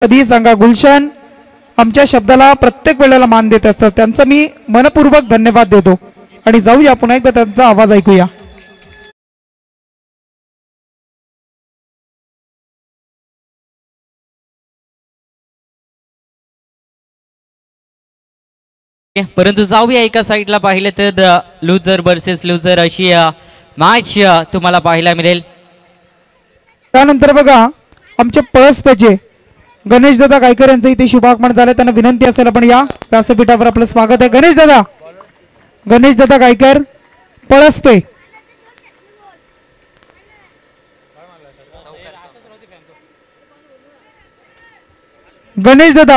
कधी सांगा गुलशन आमच्या शब्दाला प्रत्येक वेळेला मान देत असतात त्यांचा मी मनपूर्वक धन्यवाद देतो आणि जाऊया पुन्हा एकदा त्यांचा आवाज ऐकूया. परंतु जाऊया एका साईडला पाहिलं तर लुझर वर्सेस लुझर अशी मॅच तुम्हाला पाहायला मिळेल. त्यानंतर बघा आमचे पळस पेचे गणेश दादा गायकर यांचं इथे शुभागमन झालं. त्यांना विनंती असेल आपण या व्यासपीठावर आपलं स्वागत आहे. गणेश दादा गायकर पळसपे. गणेश दादा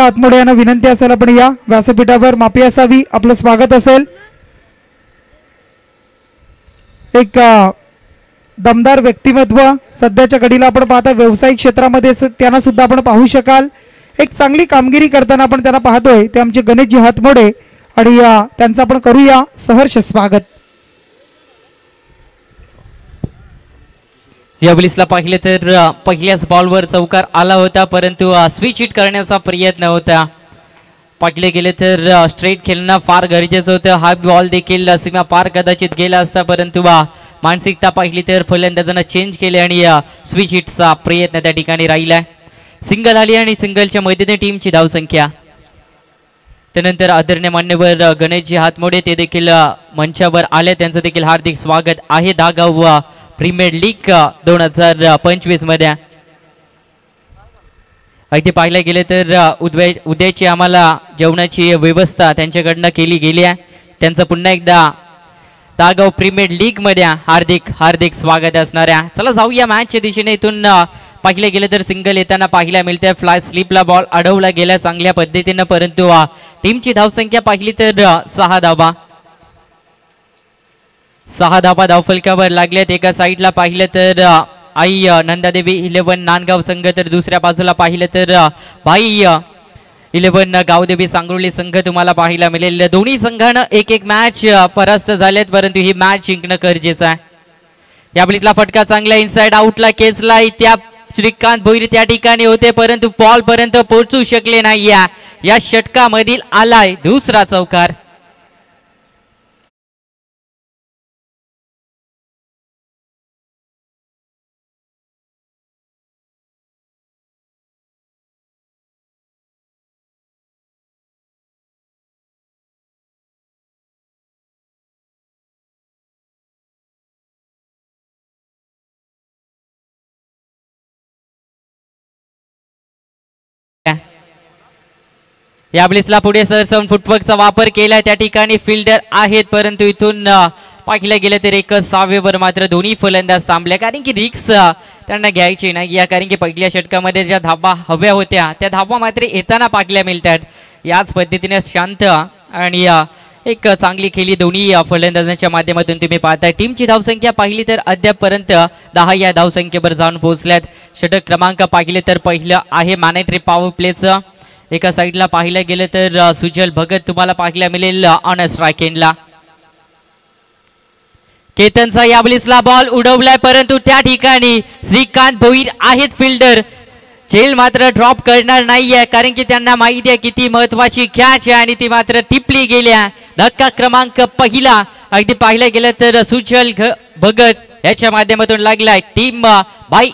आतमोडे यांना विनंती असेल आपण या व्यासपीठावर माफी असावी आपलं स्वागत असेल. एक दमदार व्यक्तिमत्व सध्याच्या घडीला आपण पाहता व्यावसायिक क्षेत्रामध्ये त्यांना सुद्धा आपण पाहू शकाल. एक चांगली कामगिरी करताना आपण त्यांना पाहतोय ते आमचे गणेशजी हातमोडे आणि त्यांचं आपण करूया सहर्ष स्वागत. यावेळेसला पाहिलं तर पहिल्याच बॉलवर चौकार आला होता परंतु स्विच हिट करण्याचा प्रयत्न होता. पाहिले गेले तर स्ट्रेट खेळणं फार गरजेचं होतं. हा बॉल देखील सीमा पार कदाचित गेला असता परंतु मानसिकता पाहिली तर फलंदाजांना चेंज केले आणि स्विच हिटचा प्रयत्न त्या ठिकाणी राहिलाय. सिंगल आली आणि सिंगलच्या मदतीने टीमची धावसंख्या. त्यानंतर आदरणीय मान्यवर गणेशजी हातमोडे ते देखील मंचावर आले त्यांचं देखील हार्दिक स्वागत आहे. धागाव प्रीमियर लीग 2025 मध्ये. अगदी पाहायला गेले तर उद्याची आम्हाला जेवणाची व्यवस्था त्यांच्याकडनं केली गेली आहे. त्यांचं पुन्हा एकदा दागाव प्रीमियर लीग मध्ये हार्दिक हार्दिक स्वागत असणार आहे. चला जाऊया मॅचच्या दिशेने. इथून पाहिले गेले तर सिंगल येताना पाहायला मिळते. फ्लाय स्लिपला बॉल अडवला गेला चांगल्या पद्धतीनं परंतु टीमची धावसंख्या पाहिली तर 6 धावा. 6 धावा धावफलकावर लागल्यात. एका साईडला पाहिलं तर आई नंदादेवी 11 नांदगाव संघ तर दुसऱ्या बाजूला पाहिलं तर भाई 11 गावदेवी सांगरोली संघ तुम्हाला पाहायला मिळेल. दोन्ही संघानं एक एक मॅच परास्त झालेत परंतु ही मॅच जिंकणं गरजेचं आहे. यावेळीतला फटका चांगला इनसाइड आउटला केसला. त्या श्रीकांत भोईर त्या ठिकाणी होते परंतु बॉल पर्यंत पोहोचू शकले नाही. या षटकामधील आलाय दुसरा चौकार. यावेळेसला पुढे सरसवून फुटवर्कचा वापर केला. त्या ठिकाणी फिल्डर आहेत परंतु इथून पाहिलं गेलं तर एक 6वेवर मात्र दोन्ही फलंदाज थांबले कारण की रिक्स त्यांना घ्यायची नाही. या कारण की पहिल्या षटकामध्ये ज्या धावा हव्या होत्या त्या धावा मात्र येताना पाहायला मिळतात. याच पद्धतीने शांत आणि एक चांगली खेळी दोन्ही फलंदाजांच्या माध्यमातून तुम्ही पाहताय. टीमची धावसंख्या पाहिली तर अद्यापपर्यंत 10 या धावसंख्येवर जाऊन पोहोचल्यात. षटक क्रमांक पाहिले तर पहिलं आहे मॅनेटरी पॉवर प्लेचं. एका साईडला पाहिलं गेलं तर सुजल भगत तुम्हाला पाहायला मिळेल ऑन स्ट्राइक एंडला. केतनचा यावेळेसला बॉल उडवलाय परंतु त्या ठिकाणी श्रीकांत भोईर आहेत फिल्डर. झेल मात्र ड्रॉप करणार नाहीये कारण की त्यांना माहिती आहे किती महत्वाची कॅच आहे आणि ती मात्र टिपली गेल्या. धक्का क्रमांक पहिला अगदी पाहिलं गेलं तर सुजल भगत याच्या माध्यमातून लागलाय. टीम बाय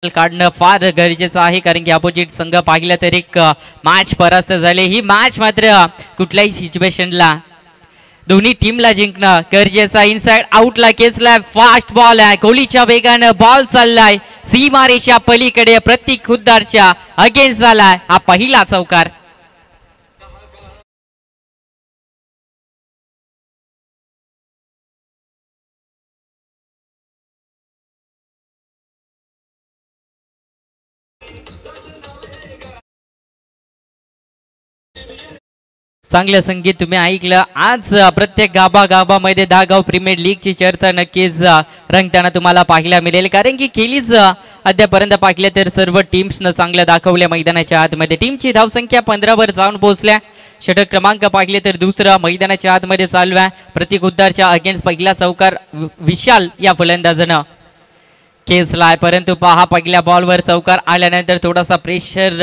काढणं फार गरजेचं आहे, कारण की अपोजिट संघ पाहिलं तर एक मॅच परास्त झाले. ही मॅच मात्र कुठल्याही सिच्युएशनला दोन्ही टीमला जिंकणं गरजेचं आहे. इनसाइड आउटला केसलाय, फास्ट बॉल आहे, गोलीच्या वेगानं बॉल चाललाय सीमारेषा पलीकडे, प्रतीक खुद्दारच्या अगेन्स्ट झालाय हा पहिला चौकार. चांगलं संगीत तुम्ही ऐकलं. आज प्रत्येक गावामध्ये दागाव प्रीमियर लीगची चर्चा नक्कीच रंगताना तुम्हाला पाहायला मिळेल, कारण की केलीच अद्यापर्यंत पाहिलं तर सर्व टीम्सनं चांगलं दाखवल्या मैदानाच्या आतमध्ये. टीमची धावसंख्या 15 वर जाऊन पोहोचल्या. षटक क्रमांक पाहिले तर दुसरा मैदानाच्या आतमध्ये चालू आहे. प्रतीक उद्दारच्या अगेन्स्ट पहिला चौकार विशाल या फलंदाजानं खेचलाय, परंतु पहा पहिल्या बॉलवर चौकार आल्यानंतर थोडासा प्रेशर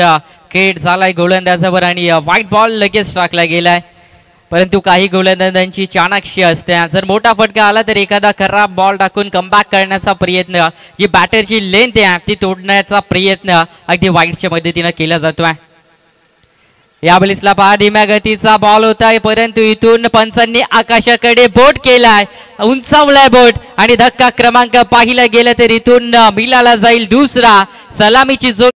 क्रिएट झालाय गोलंदाजावर आणि व्हाईट बॉल लगेच टाकला गेलाय. परंतु काही गोलंदाजांची चाणाक्षी असते, जर मोठा फटका आला तर एखादा खराब बॉल टाकून कमबॅक करण्याचा प्रयत्न, जी बॅटरची लेंथ आहे ती तोडण्याचा प्रयत्न अगदी व्हाईटच्या मदतीनं केला जातोय. या बॉलिसला पहा धीम्या गतीचा बॉल होता, परंतु इथून पंचांनी आकाशाकडे बोट केलाय, उंचावलाय बोट आणि धक्का क्रमांक पाहिला गेला तर इथून मिलाला जाईल दुसरा. सलामीची जोड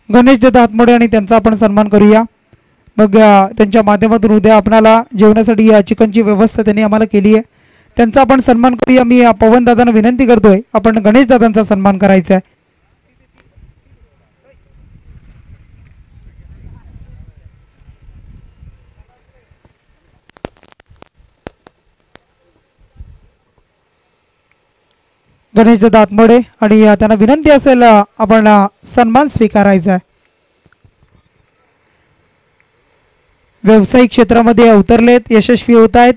गणेश दादा हातमोडे आणि त्यांचा आपण सन्मान करूया. मग त्यांच्या माध्यमातून उद्या आपणाला जेवणासाठी चिकनची व्यवस्था त्यांनी आम्हाला केली आहे, त्यांचा आपण सन्मान करूया. मी पवन दादांना विनंती करतोय आपण गणेश दादांचा सन्मान करायचा आहे. गणेश दादा आत्मोडे आणि त्यांना विनंती असेल आपण सन्मान स्वीकारायचा आहे. व्यावसायिक क्षेत्रामध्ये अवतरलेत, यशस्वी होत आहेत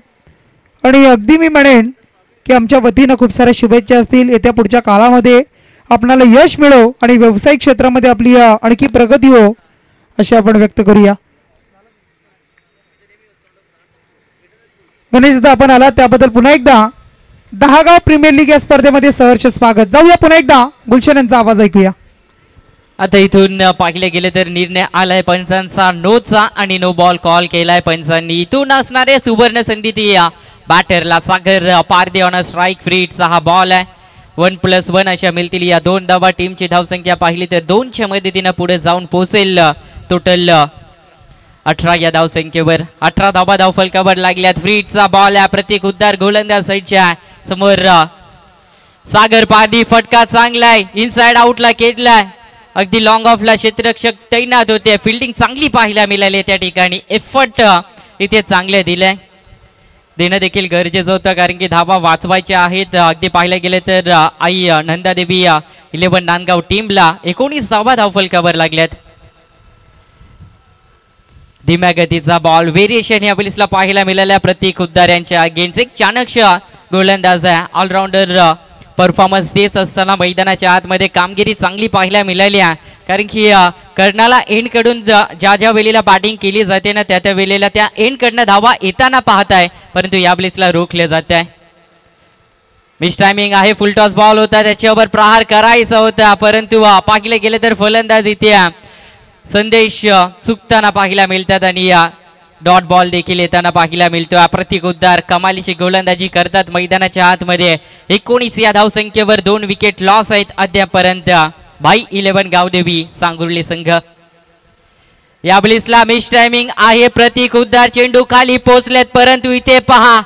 आणि अगदी मी म्हणेन की आमच्या वतीनं खूप साऱ्या शुभेच्छा असतील. येत्या पुढच्या काळामध्ये आपणाला यश मिळो आणि व्यावसायिक क्षेत्रामध्ये आपली आणखी प्रगती हो असे आपण व्यक्त करूया. गणेश दादा आपण आला त्याबद्दल पुन्हा एकदा दहागाव प्रीमियर लीग या स्पर्धेमध्ये सहर्ष स्वागत. जाऊया पुन्हा एकदा गुलशन यांचा आवाज ऐकूया. आता इथून पाहिले गेले तर निर्णय आलाय पंचांचा नोचा आणि नो बॉल कॉल केलाय पंचांनी. इथून असणारे सुवर्ण संधी ती बॅटरला सागर पारदे ऑन स्ट्राईक फ्रीटचा हा बॉल आहे. 1+1 अशा मिळतील या दोन धावा. टीमची धावसंख्या पाहिली तर 2च्या मदतीनं पुढे जाऊन पोहोचेल. टोटल 18 या धावसंख्येवर 18 धावा धावफलकावर लागल्यात. फ्रीटचा बॉल आहे, प्रतीक उद्दार गोलंदाज साईडच्या समोर सागर पारदी. फटका चांगला आहे, इनसाइड आउटला केलाय, अगदी लॉंग ऑफला क्षेत्ररक्षक तैनात होते. फिल्डिंग चांगली पाहायला मिळाली त्या ठिकाणी, एफर्ट इथे चांगले दिले, देणं देखील गरजेचं होतं कारण की धावा वाचवायच्या आहेत. अगदी पाहायला गेले तर आई नंदादेवी 11 नांदगाव टीमला 19 धावा धावफलकावर लागल्यात. धीम्या गतीचा बॉल व्हेरिएशन या बॉलिसला पाहायला मिळाल्या प्रतीक उद्दार यांच्या अगेन्स्ट. एक चाणक्य गोलंदाज आहे, ऑलराऊंडर परफॉर्मन्स देत असताना मैदानाच्या आतमध्ये कामगिरी चांगली पाहायला मिळाली आहे कारण की कर्णाला एंड कडून ज्या वेळेला बॅटिंग केली जाते ना त्या वेळेला त्या एंड कडनं धावा येताना पाहत आहे, परंतु या बॉलिसला रोखले जात आहे. मिस टायमिंग आहे, फुल टॉस बॉल होता, त्याच्यावर प्रहार करायचा होता परंतु पाहिले गेले तर फलंदाज इथे संदेश चुकताना पाहायला मिळतात आणि डॉट बॉल देखील येताना पाहायला मिळतो. प्रतीक उद्दार कमालीची गोलंदाजी करतात मैदानाच्या आतमध्ये. 19 या धावसंख्येवर 2 विकेट लॉस आहेत अद्यापर्यंत. भाई 11 गावदेवी सांगुर्ली संघ. या बॉलिसला मिस टायमिंग आहे, प्रतीक उद्दार चेंडू खाली पोहोचलेत परंतु इथे पहा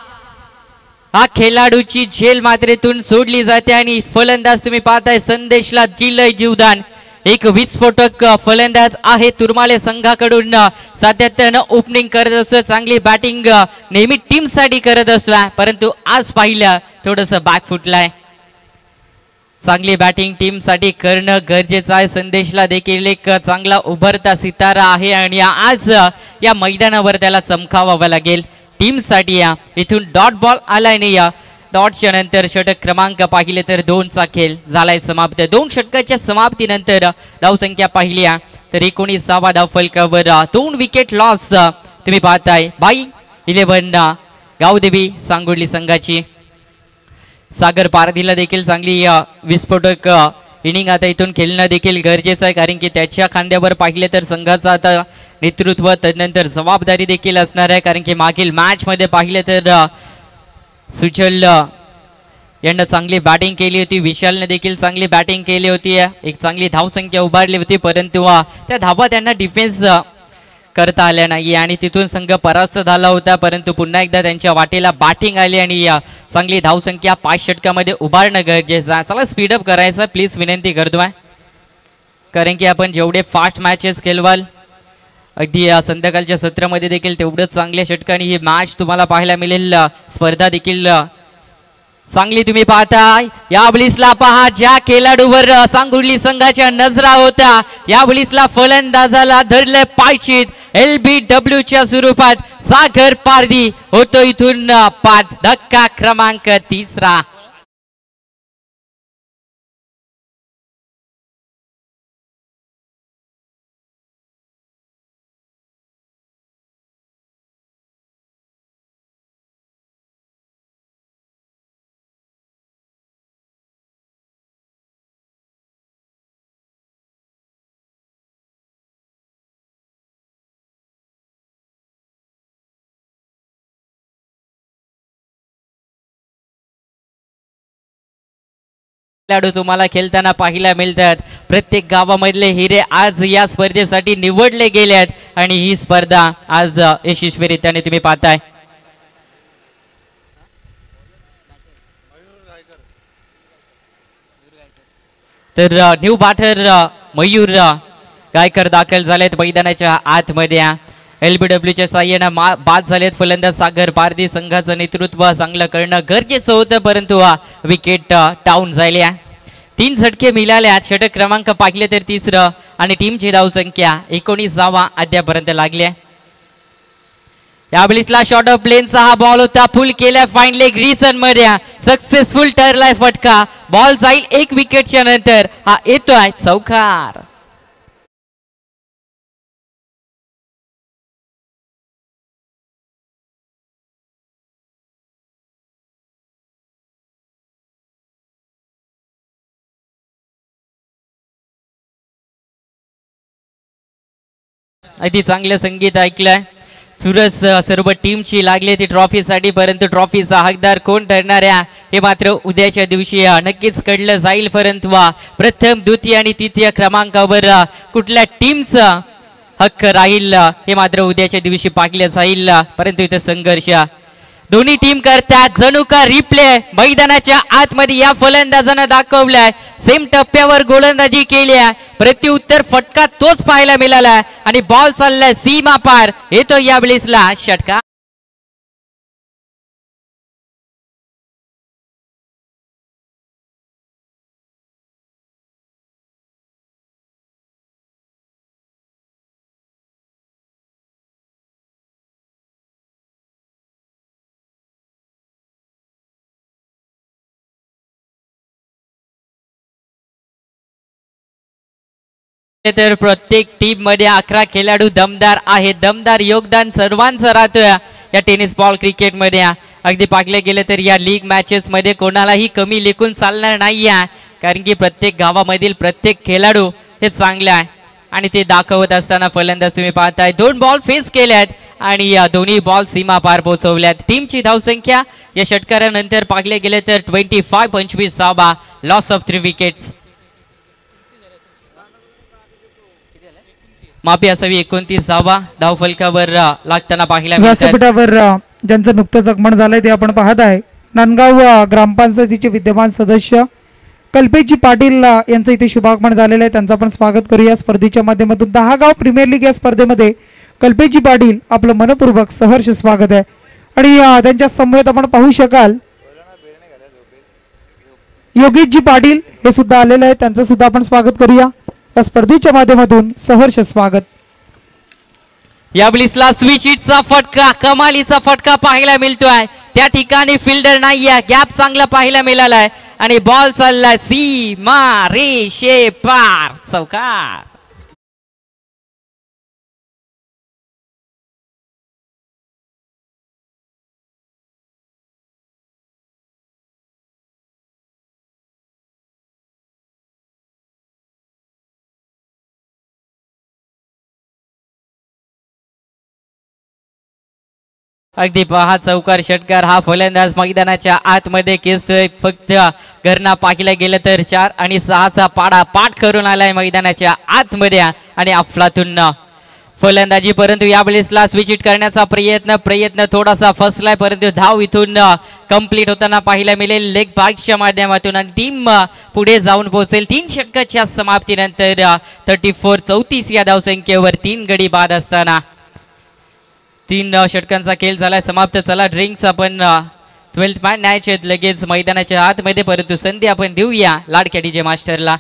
हा खेळाडूची झेल मात्र इथून सोडली जाते आणि फलंदाज तुम्ही पाहताय संदेशला जिलय जीवदान एक विस्फोटक फलंदाज आहे तुरमाले संघाकडून सातत्यानं ओपनिंग करत असतो चांगली बॅटिंग नेहमी टीम साठी करत असतो परंतु आज पाहिलं थोडस बॅक फुटलाय चांगली बॅटिंग टीम साठी करणं गरजेचं आहे संदेशला देखील एक चांगला उभरता सितारा आहे आणि आज या मैदानावर त्याला चमकावावं लागेल टीम साठी इथून डॉट बॉल आलाय नाही डॉटच्या नंतर षटक क्रमांक पाहिले तर 2चा खेळ झालाय समाप्त 2 षटकाच्या समाप्तीनंतर धावसंख्या पाहिली तर 19वा धावफलकावर 2 विकेट लॉस तुम्ही पाहताय बाई 11 गावदेवी सांगोली संघाची सागर पारधीला देखील चांगली विस्फोटक इनिंग आता इथून खेळणं देखील गरजेचं आहे कारण की त्याच्या खांद्यावर पाहिले तर संघाचा आता नेतृत्व तदनंतर जबाबदारी देखील असणार आहे कारण की मागील मॅच मध्ये पाहिले तर सुजल यांना चांगली बॅटिंग केली होती विशालने देखील चांगली बॅटिंग केली होती एक चांगली धावसंख्या उभारली होती परंतु त्या धावा त्यांना डिफेन्स करता आल्या नाही आणि तिथून संघ परास्त झाला होता परंतु पुन्हा एकदा त्यांच्या वाटेला बॅटिंग आली आणि चांगली धावसंख्या 5 षटकामध्ये उभारणं गरजेचं आहे चला स्पीडअप करायचं प्लीज विनंती करतोय कारण की आपण जेवढे फास्ट मॅचेस खेळवाल अगदी संध्याकाळच्या सत्रामध्ये देखील तेवढंच चांगल्या षटकांनी ही मॅच तुम्हाला पाहायला मिळेल स्पर्धा देखील चांगली तुम्ही पाहताय या बलिसला पहा ज्या खेळाडूवर सांगोली संघाच्या नजरा होत्या या बलिसला फलंदाजाला धरले पायचीत LBW च्या स्वरूपात सागर पारधी होतो इथून पाठ धक्का क्रमांक 3 खेळाडू तुम्हाला खेळताना पाहायला मिळतात प्रत्येक गावामधले हिरे आज या स्पर्धेसाठी निवडले गेले आहेत आणि ही स्पर्धा आज यशस्वीरित्याने तुम्ही पाहताय तर न्यू बॅटर मयूर गायकर दाखल झालेत मैदानाच्या आतमध्ये LBW च्या साह्यानं बाद झालेत फलंदाज सागर पारधी संघाचं नेतृत्व चांगलं करणं गरजेचं होतं परंतु विकेट डाऊन झाल्या 3 झटके मिळाल्या षटक क्रमांक पाहिले तर 3रं आणि टीमची धावसंख्या 19वा अद्यापर्यंत लागल्या या बलिसला शॉर्ट ऑफ प्लेनचा हा बॉल होता फुल केल्या फाईन लेग रिसन मध्ये सक्सेसफुल ठरलाय फटका बॉल जाईल 1 विकेटच्या नंतर हा येतोय चौकार अगदी चांगलं संगीत ऐकलंय चुरस सर्व टीमची लागली ती ट्रॉफीसाठी परंतु ट्रॉफीचा हकदार कोण ठरणार आहे हे मात्र उद्याच्या दिवशी नक्कीच कळलं जाईल परंतु प्रथम द्वितीय आणि तृतीय क्रमांकावर कुठल्या टीमचा हक्क राहील हे मात्र उद्याच्या दिवशी पाहिलं जाईल परंतु इथे संघर्ष दोन्ही टीम करतात जणू का रिप्ले मैदानाच्या आतमध्ये या फलंदाजानं दाखवलाय सेम टप्प्यावर गोलंदाजी केली आहे प्रत्युत्तर फटका तोच पाहायला मिळाला आणि बॉल चाललाय सीमा पार येतो या बलिसला षटका तर प्रत्येक टीम मध्ये 11 खेळाडू दमदार आहेत दमदार योगदान सर्वांचं राहतोय या टेनिस बॉल क्रिकेट मध्ये अगदी पाहिले गेले तर या लीग मॅचेस मध्ये कोणालाही कमी लेखून चालणार नाहीये कारण की प्रत्येक गावामधील प्रत्येक खेळाडू हे चांगले आहे आणि ते दाखवत असताना फलंदाज तुम्ही पाहताय 2 बॉल फेस केल्यात आणि या दोन्ही बॉल सीमा पार पोहोचवल्यात टीमची धावसंख्या या षटकारानंतर पाहिले गेले तर 25 लॉस ऑफ 3 विकेट्स माफी असावी 29वा धावफलकावर लागताना पाहिला व्यासपीठावर ज्यांचं नुकतंच आगमन झालंय ते आपण पाहत आहे नांदगाव ग्रामपंचायतीचे विद्यमान सदस्य कल्पेशजी पाटील यांचं इथे शुभागमन झालेलं आहे. त्यांचं आपण स्वागत करूया स्पर्धेच्या माध्यमातून. 10 गाव प्रीमियर लीग या स्पर्धेमध्ये कल्पेशजी पाटील आपलं मनपूर्वक सहर्ष स्वागत आहे. आणि त्यांच्या समवेत आपण पाहू शकाल योगेशजी पाटील हे सुद्धा आलेले आहेत. त्यांचं सुद्धा आपण स्वागत करूया या स्पर्धेच्या माध्यमातून. सहर्ष स्वागत. या ब्लिसला स्विच हिटचा फटका, कमालीचा फटका पाहायला मिळतोय. त्या ठिकाणी फिल्डर नाहीये, गॅप चांगला पाहायला मिळालाय आणि बॉल चाललाय सीमा रेषे पार, चौकार. अगदी पहा चौकार षटकार हा फलंदाज मैदानाच्या आतमध्ये केसतोय. फक्त घरना पाहिलं गेलं तर 4 आणि 6चा पाडा पाठ करून आलाय मैदानाच्या आतमध्ये आणि अफलातून फलंदाजी. परंतु या वेळेसला स्विच हिट करण्याचा प्रयत्न थोडासा फसलाय, परंतु धाव इथून कंप्लीट होताना पाहायला मिळेल लेग बॅकच्या माध्यमातून आणि टीम पुढे जाऊन पोहोचेल. 3 षटकाच्या समाप्तीनंतर 34-34 या धावसंख्येवर 3 गडी बाद असताना 3 षटकांचा खेळ झालाय समाप्त. चला ड्रिंक्स आपण 12th मॅन मॅच आहेत लगेच मैदानाच्या आतमध्ये, परंतु संधी आपण देऊया लाडक्या डीजे मास्टरला.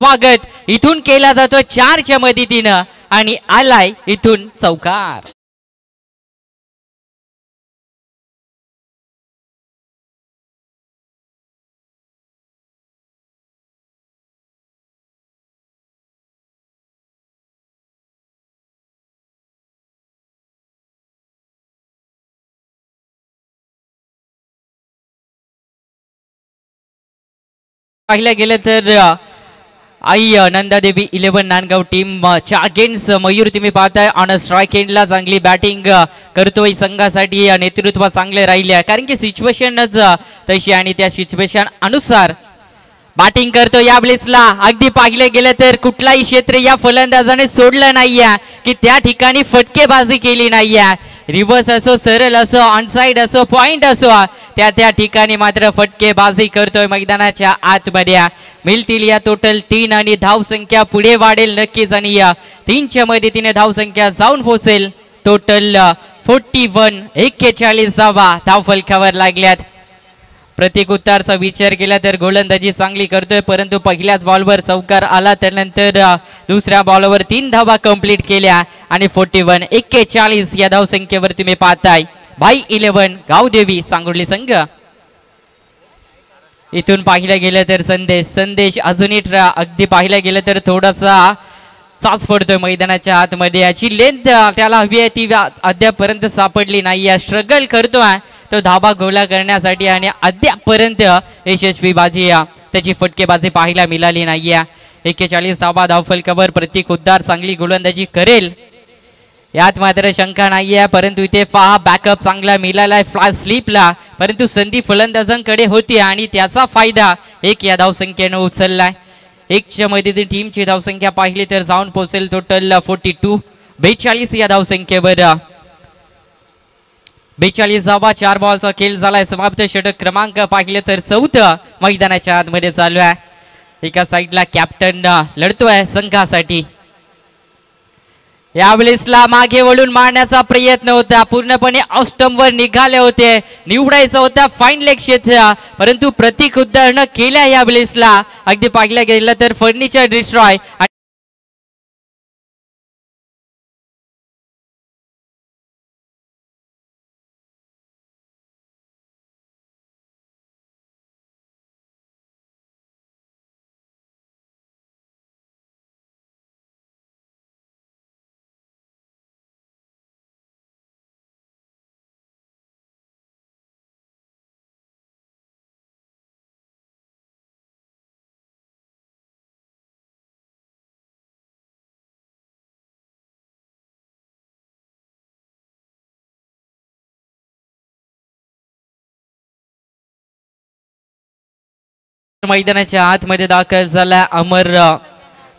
स्वागत इथून केला जातो 4च्या मदतीनं आणि आलाय इथून चौकार. पाहिलं गेलं तर आई नंदादेवी 11 नांदगाव टीम च्या अगेन्स्ट मयूर तुम्ही पाहताय ऑन स्ट्राईक एंडला चांगली बॅटिंग करतोय. संघासाठी नेतृत्व चांगले राहिले कारण की सिच्युएशनच तशी आणि त्या सिच्युएशन अनुसार बॅटिंग करतो या ब्लिसला. अगदी पाहिले गेलं तर कुठलाही क्षेत्र या फलंदाजाने सोडलं नाहीये की त्या ठिकाणी फटकेबाजी केली नाहीये. रिव्हर्स असो, सरळ असो, ऑनसाइड असो, पॉइंट असो, त्या ठिकाणी मात्र फटकेबाजी करतोय. मैदानाच्या आतमध्ये मिळतील या टोटल 3 आणि धाव संख्या पुढे वाढेल नक्कीच आणि या 3च्या मदतीने धाव संख्या जाऊन पोहोचेल टोटल 41. 41 धाव फलकावर लागल्यात. प्रतीक उत्तारचा विचार केला तर गोलंदाजी चांगली करतोय परंतु पहिल्याच बॉलवर चौकार आला. त्यानंतर दुसऱ्या बॉलवर 3 धावा कंप्लीट केल्या आणि 41. 41 या धाव संख्येवर तुम्ही पाहताय भाई 11 गावदेवी सांगोली संघ. इथून पाहिलं गेलं तर संदेश अजूनही अगदी पाहिलं गेलं तर थोडासा चाच पडतोय मैदानाच्या आतमध्ये. याची लेंथ त्याला हवी आहे ती अद्यापर्यंत सापडली नाही. स्ट्रगल करतोय तो धाबा गोला करण्यासाठी आणि अद्यापर्यंत यशस्वी बाजी त्याची फटकेबाजी पाहायला मिळाली नाहीये. 41 धावा धावफलकावर. प्रतीक उद्धार चांगली गोलंदाजी करेल यात मात्र शंका नाहीये परंतु इथे पहा बॅकअप चांगला मिळालाय फ्लाय स्लिपला परंतु संधी फलंदाजांकडे होती आणि त्याचा फायदा एक या धावसंख्येने उचललाय. 1च्या मदतीने टीमची धावसंख्या पाहिली तर जाऊन पोहोचेल टोटल 42. 42 या धावसंख्येवर. 42 धावा 4 बॉलचा खेळ झालाय समाप्त. षटक क्रमांक पाहिले तर 4 मैदानाच्या आतमध्ये चालू आहे. एका साईडला कॅप्टन लढतोय संघासाठी. यावेळेसला मागे वळून मारण्याचा प्रयत्न होता पूर्णपणे ऑफ स्टंपवर निघाले होते. निवडायचं होता फाईन लेग क्षेत्र परंतु प्रतीक उद्धार केल्या यावेळेसला. अगदी पाहिलं गेलं तर फर्निचर डिस्ट्रॉय मैदानाच्या आतमध्ये दाखल झाला. अमर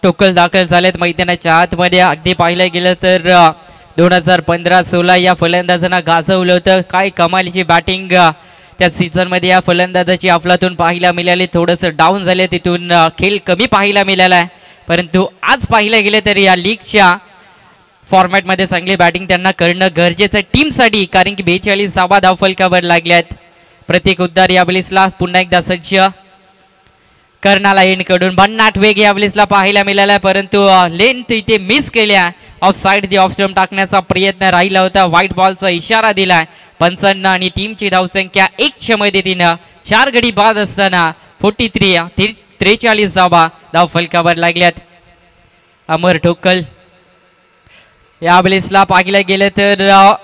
टोकल दाखल झालेत मैदानाच्या आतमध्ये. अगदी पाहिलं गेलं तर 2015-16 या फलंदाजांना गाजवलं होतं. काय कमालीची बॅटिंग त्या सीझन मध्ये या फलंदाजाची अफलातून पाहायला मिळाली. थोडंसं डाऊन झाले तिथून खेळ कमी पाहायला मिळाला आहे परंतु आज पाहिलं गेले तर या लीगच्या फॉर्मॅटमध्ये चांगली बॅटिंग त्यांना करणं गरजेचं टीमसाठी कारण की 42 धावा धावफलकावर लागल्यात. प्रतीक उद्धार या बलिसला पुन्हा एकदा सज्ज. कर्णाला एंड कडून भन्नाट वेग या बलिसला पाहायला मिळाला परंतु लेंथ इथे मिस केल्या. Of side the off stump टाकण्याचा प्रयत्न राहिला होता. व्हाईट बॉलचा इशारा दिलाय 55 आणि टीमची धावसंख्या 1च्या मदतीनं 4 गडी बाद असताना 43 धावा धावफलकावर लागल्यात. अमर ठोकल या बलिसला पाहिलं गेलं तर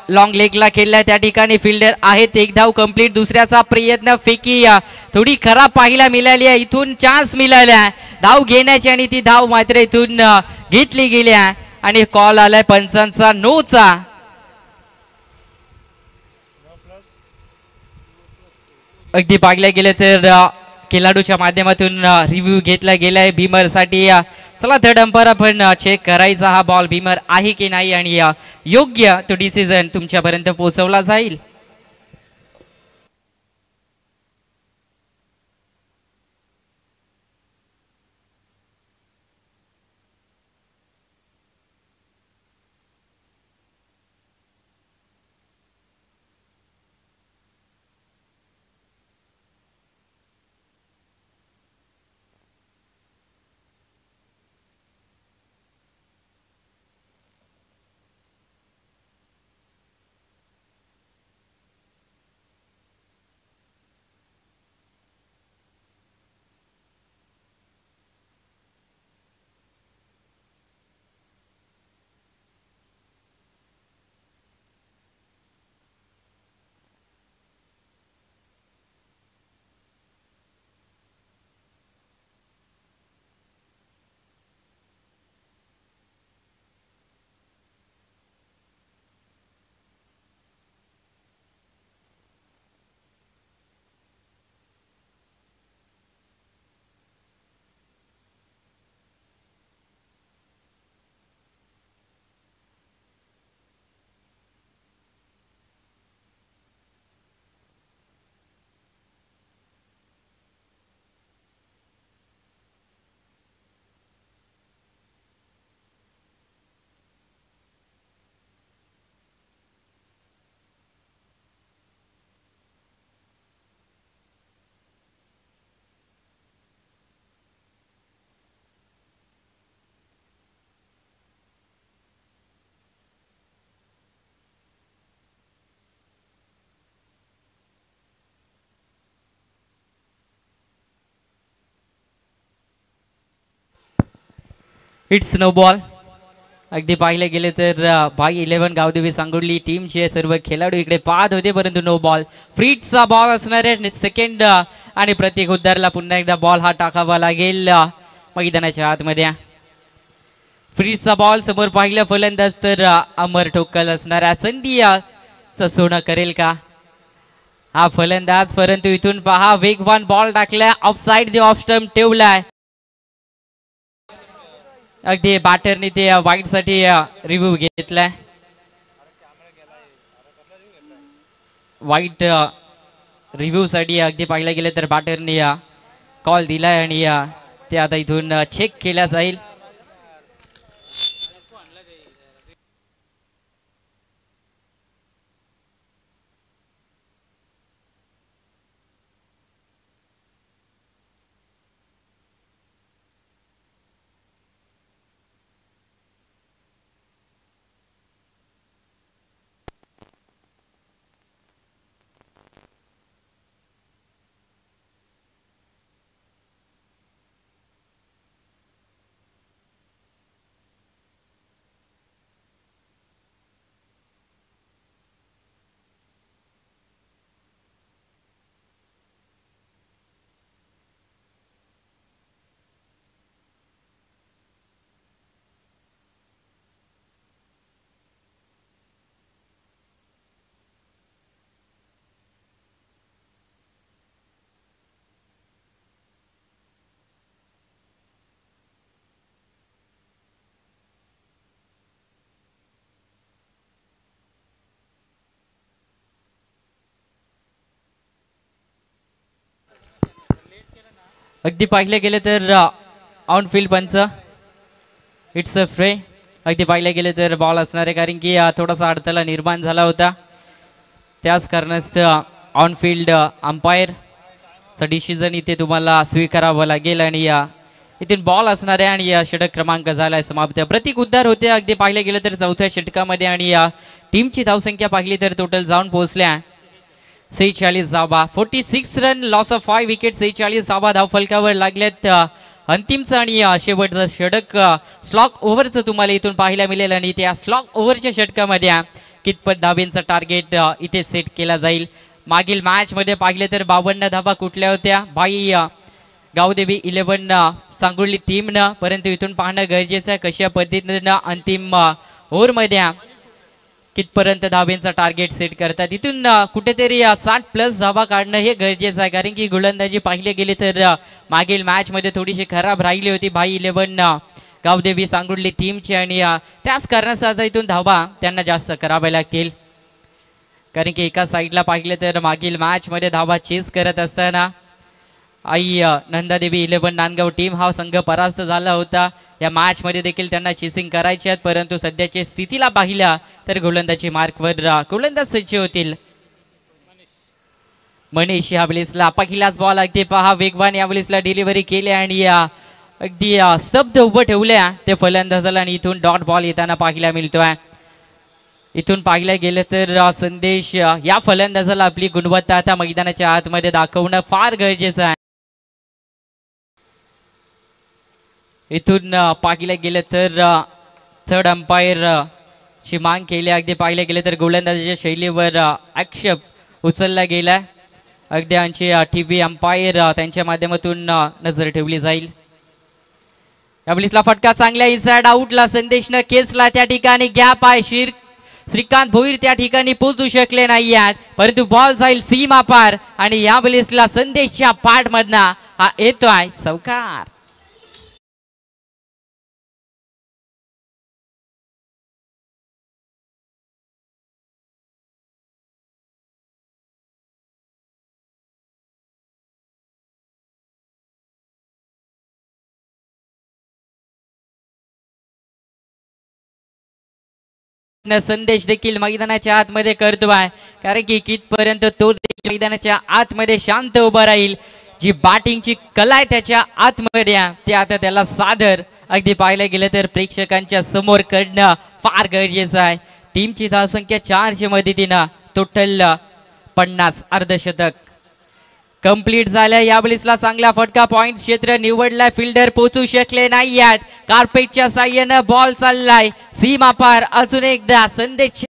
लॉंग लेगला खेळलाय त्या ठिकाणी फिल्डर आहेत. 1 धाव कंप्लीट. दुसऱ्याचा प्रयत्न फेकी थोडी खराब पाहायला मिळाली आहे. इथून चान्स मिळाला धाव घेण्याची आणि ती धाव मात्र इथून घेतली गेली आणि कॉल आलाय पंचांचा नोचा. अगदी पाहिलं गेलं तर खेळाडूच्या माध्यमातून रिव्ह्यू घेतला गेलाय भीमर साठी. चला थर्ड अंपायर आपण चेक करायचा हा बॉल भीमर आहे की नाही आणि योग्य तो डिसिजन तुमच्यापर्यंत पोहोचवला जाईल. It's no ball. अगदी पाहिले गेले तर भाई 11 गावदेवी सांगोली टीमचे सर्व खेळाडू इकडे पाहत होते परंतु नो बॉल. फ्रीजचा बॉल असणार आहे सेकंड आणि प्रत्येक उद्धारला पुन्हा एकदा बॉल हा टाकावा लागेल मैदानाच्या आतमध्ये. फ्रीजचा बॉल समोर पाहिलं फलंदाज तर अमर ठोकल असणाऱ्या संधी सोनं करेल का हा फलंदाज. परंतु इथून पहा वेगवान बॉल टाकलाय ऑफसाइड ऑफ स्टंप ठेवलाय. अगदी बॅटरने ते वाईट साठी रिव्ह्यू घेतलाय. वाईट रिव्ह्यू साठी अगदी पाहिलं गेलं तर बॅटरने कॉल दिलाय आणि ते आता इथून चेक केला जाईल. अगदी पाहिले गेले तर ऑन फील्ड पंच इट्स अ फ्रे. अगदी पाहिले गेले तर बॉल असणार आहे कारण की थोडासा अडथळा निर्माण झाला होता. त्याच कारणास्तव ऑन फील्ड अंपायरचा डिसिजन इथे तुम्हाला स्वीकारावं लागेल आणि इथून बॉल असणार आहे आणि षटक क्रमांक झालाय समाप्त. प्रतीक उद्धार होते अगदी पाहिले गेले तर चौथ्या षटकामध्ये आणि टीमची धावसंख्या पाहिली तर टोटल जाऊन पोहोचल्या 46 धावा. 46 रन लॉस ऑफ 5 विकेट. 46 धावा धावफलकावर लागल्यात. अंतिमचं आणि शेवटचं षटक स्लॉक ओव्हरचं तुम्हाला इथून पाहायला मिळेल आणि त्या स्लॉक ओव्हरच्या षटकामध्ये कितपत धावेंचा टार्गेट इथे सेट केला जाईल. मागील मॅच मध्ये पाहिले तर 52 धावा कुठल्या होत्या भाई गावदेवी 11 सांगोली टीमनं. परंतु इथून पाहणं गरजेचं आहे कशा पद्धतीनं अंतिम ओव्हरमध्ये कितपर्यंत धावेंचा टार्गेट सेट करतात. इथून कुठेतरी 60+ धावा काढणं हे गरजेचं आहे कारण की गोलंदाजी पाहिले गेले तर मागील मॅच मध्ये थोडीशी खराब राहिली होती भाई 11 गावदेवी सांगोली टीमची आणि त्याच कारणासाठी इथून धावा त्यांना जास्त कराव्या लागतील कारण की एका साईडला पाहिले तर मागील मॅच मध्ये धावा चेस करत असताना आई नंदादेवी 11 नांदगाव टीम हा संघ परास्त झाला होता. या मॅच मध्ये देखील त्यांना चेसिंग करायची आहे परंतु सध्याच्या स्थितीला पाहिल्या तर गोलंदाजी मार्कवर गोलंदाज सज्ज होतील. मनीष यावेळेसला पहिलाच बॉल अगदी पहा वेगवान यावेळेसला डिलिव्हरी केली आणि अगदी स्तब्ध उभं ठेवल्या ते फलंदाजाला आणि इथून डॉट बॉल येताना पाहायला मिळतोय. इथून पाहिलं गेलं तर संदेश या फलंदाजाला आपली गुणवत्ता आता मैदानाच्या आतमध्ये दाखवणं फार गरजेचं आहे. इथून पाहिलं गेलं तर थर्ड अंपायर ची मांग केली. अगदी पाहिलं गेलं तर गोलंदाजीच्या शैलीवर आक्षेप उचलला गेलाय. अगदी आमचे टीव्ही अंपायर त्यांच्या माध्यमातून नजर ठेवली जाईल. यावेळेसला फटका चांगल्या इनसाइड आउटला संदेशनं केसला त्या ठिकाणी गॅप आहे. श्रीकांत भोईर त्या ठिकाणी पोहोचू शकले नाही आहेत परंतु बॉल जाईल सीमा पार आणि यावेळेसला संदेशच्या पाठ मधना हा येतोय चौकार. संदेश देखील मैदानाच्या आतमध्ये करतोय कारण की कितपर्यंत तो मैदानाच्या आतमध्ये शांत उभा राहील. जी बॅटिंगची कला आहे त्याच्या आतमध्ये ते आता त्याला सादर अगदी पाहायला गेलं तर प्रेक्षकांच्या समोर करणं फार गरजेचं आहे. टीमची धावसंख्या 4च्या मदतीनं टोटल 50 अर्धशतक कंप्लीट झाल्या. या बॉलिसला चांगला फटका, पॉइंट क्षेत्र निवडला, फिल्डर पोहोचू शकले नाही आहेत. कार्पेटच्या साह्यानं बॉल चाललाय सीमा पार. अजून एकदा संदेश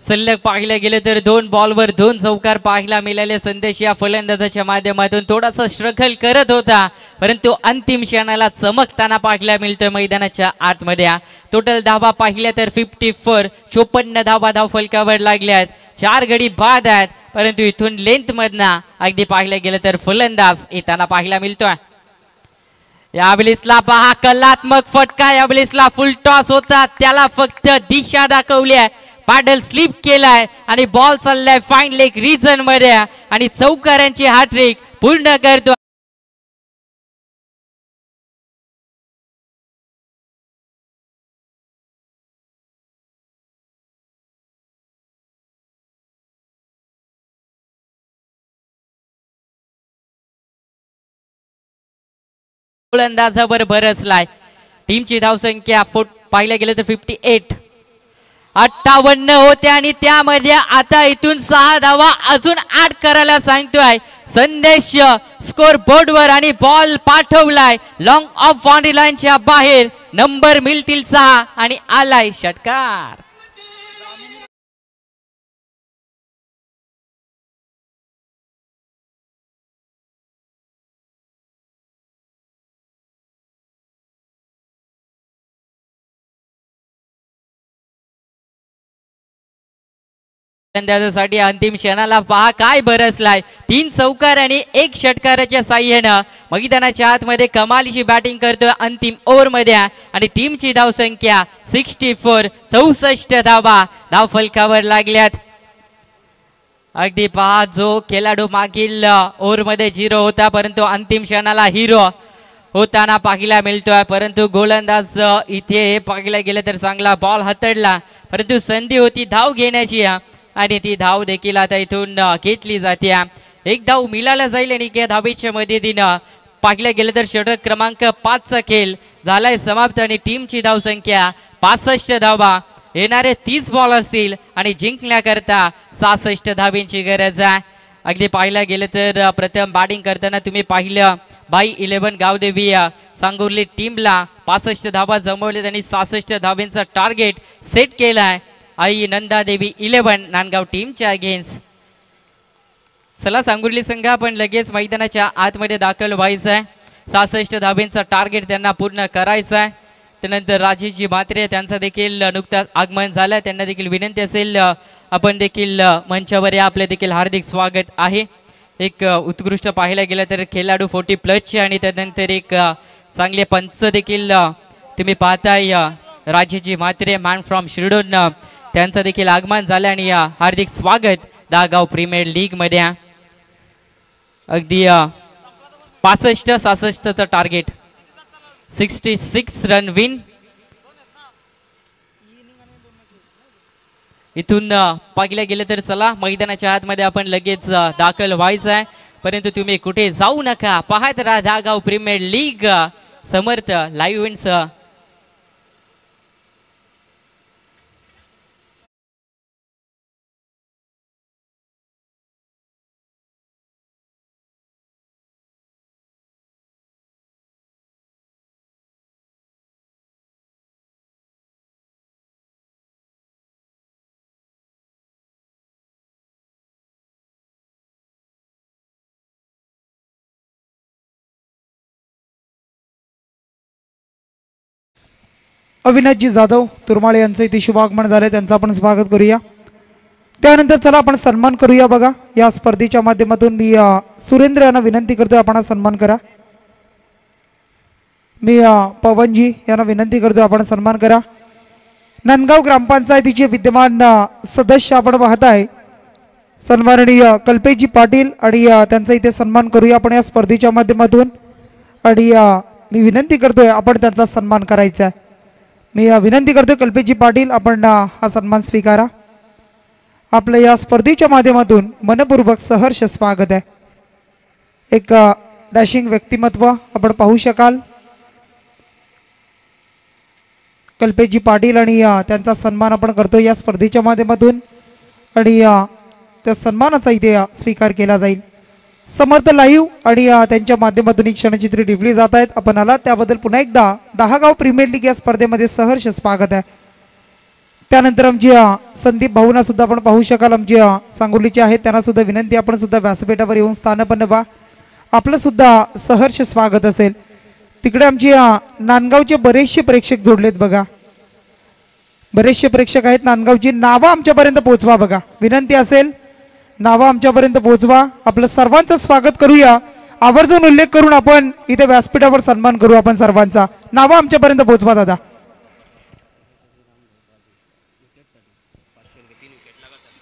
सलग पाहिलं गेलं तर 2 बॉलवर 2 चौकार पाहायला मिळाले. संदेश या फलंदाजाच्या माध्यमातून थोडासा स्ट्रगल करत होता, परंतु अंतिम क्षणाला चमकताना पाहायला मिळतोय मैदानाच्या आतमध्ये. टोटल धावा पाहिल्या तर 54, 54 धावा धाव फलकावर लागल्यात. 4 गडी बाद आहेत, परंतु इथून लेंथ मधना अगदी पाहिलं गेलं तर फलंदाज येताना पाहायला मिळतोय. या बॉलिसला पहा, कलात्मक फटका. या बॉलिसला फुल टॉस होता, त्याला फक्त दिशा दाखवली आहे, पॅडल स्लिप केलाय आणि बॉल चाललाय फाईन लेग रिजन मध्ये आणि चौकारांची हॅट्रिक पूर्ण करतो. गोलंदाजावर बरसलाय. टीमची धावसंख्या पाहिल्या गेलं तर 58, 58 होते आणि त्यामध्ये आता इथून 6 धावा अजून 8 करायला सांगतोय संदेश स्कोर बोर्डवर आणि बॉल पाठवलाय लॉंग ऑफ बाउंड्री लाईनच्या बाहेर. नंबर मिळतील 6 आणि आलाय षटकार. फलंदाजासाठी अंतिम क्षणाला पहा काय बरसलाय. 3 चौकार आणि 1 षटकाराच्या साह्यानं मैदानाच्या आतमध्ये कमालीची बॅटिंग करतोय अंतिम ओव्हर मध्ये आणि टीमची धावसंख्या 64, 64 धावा धाव फलकावर लागल्यात. अगदी पहा, जो खेळाडू मागील ओव्हर मध्ये 0 होता, परंतु अंतिम क्षणाला हिरो होताना पाहायला मिळतोय. परंतु गोलंदाज इथे पाहायला गेलं तर चांगला बॉल हातडला, परंतु संधी होती धाव घेण्याची आणि ती धाव देखील आता इथून घेतली जाते. एक धाव मिळाला जाईल आणि या धावेच्या मदतीनं पाहिलं गेलं तर षटक क्रमांक 5 चा खेळ झालाय समाप्त आणि टीमची धावसंख्या 65 धावा. येणारे 30 बॉल असतील आणि जिंकण्याकरता 66 धावींची गरज आहे. अगदी पाहायला गेलं तर प्रथम बॅटिंग करताना तुम्ही पाहिलं बाई 11 गावदेवी सांगोर्ली टीमला 65 धावा जमवले आणि 66 धावींचा टार्गेट सेट केलाय आई नंदादेवी 11 नांदगाव टीमच्या अगेन्स्ट. चला सांगोर्ली संघ आपण लगेच मैदानाच्या आतमध्ये दाखल व्हायचं आहे. 66 धावेंचा टार्गेट त्यांना पूर्ण करायचा आहे. त्यानंतर राजेशजी म्हात्रे त्यांचा देखील नुकताच आगमन झालं, त्यांना देखील विनंती असेल आपण देखील मंचावर या, आपले देखील हार्दिक स्वागत आहे. एक उत्कृष्ट पाहायला गेलं तर खेळाडू 40+ आणि त्यानंतर एक चांगले पंच देखील तुम्ही पाहताय राजेशजी म्हात्रे मॅन फ्रॉम शिरडोन, त्यांचं देखील आगमन झालं आणि हार्दिक स्वागत दागाव प्रीमियर लीग मध्ये. अगदी 65-66 टार्गेट, 66 रन विन. इथून पाहिलं गेलं तर चला मैदानाच्या आतमध्ये आपण लगेच दाखल व्हायचं आहे, परंतु तुम्ही कुठे जाऊ नका, पाहत राहा दागाव प्रीमियर लीग समर्थ लाईव्ह इव्हेंट्स. अविनाशजी जाधव तुरमाळे यांचं इथे शुभागमन झालं, त्यांचं आपण स्वागत करूया. त्यानंतर चला आपण सन्मान करूया. बघा या स्पर्धेच्या माध्यमातून मी सुरेंद्र यांना विनंती करतोय आपण सन्मान करा. मी पवनजी यांना विनंती करतोय आपण सन्मान करा. नांदगाव ग्रामपंचायतीचे विद्यमान सदस्य आपण पाहताय सन्माननीय कल्पेशजी पाटील आणि त्यांचा इथे सन्मान करूया आपण या स्पर्धेच्या माध्यमातून. आणि मी विनंती करतोय आपण त्यांचा सन्मान करायचा आहे. मी विनंती करतो कल्पेशजी पाटील आपण हा सन्मान स्वीकारा. आपल्या या स्पर्धेच्या माध्यमातून मनपूर्वक सहर्ष स्वागत आहे. एक डॅशिंग व्यक्तिमत्व आपण पाहू शकाल कल्पेशजी पाटील आणि त्यांचा सन्मान आपण करतो या स्पर्धेच्या माध्यमातून आणि त्या सन्मानाचा इथे स्वीकार केला जाईल. समर्थ लाईव्ह आणि त्यांच्या माध्यमातून ही क्षणचित्रे टिपली जात आहेत. आपण आला त्याबद्दल पुन्हा एकदा दहागाव प्रीमियर लीग या स्पर्धेमध्ये सहर्ष स्वागत आहे. त्यानंतर आमची संदीप भाऊंना सुद्धा आपण पाहू शकाल आमची सांगोलीचे आहेत त्यांना सुद्धा विनंती आपण सुद्धा व्यासपीठावर येऊन स्थानपन्न व्हा. आपलं सुद्धा सहर्ष स्वागत असेल. तिकडे आमची नांदगावचे बरेचसे प्रेक्षक जोडलेत बघा. बरेचसे प्रेक्षक आहेत नांदगावची. नावं आमच्यापर्यंत पोहोचवा बघा. विनंती असेल नावं आमच्यापर्यंत पोहोचवा. आपलं सर्वांचं स्वागत करूया. आवर्जून उल्लेख करून आपण इथे व्यासपीठावर सन्मान करू आपण सर्वांचा. नावं आमच्यापर्यंत पोहोचवा दादा.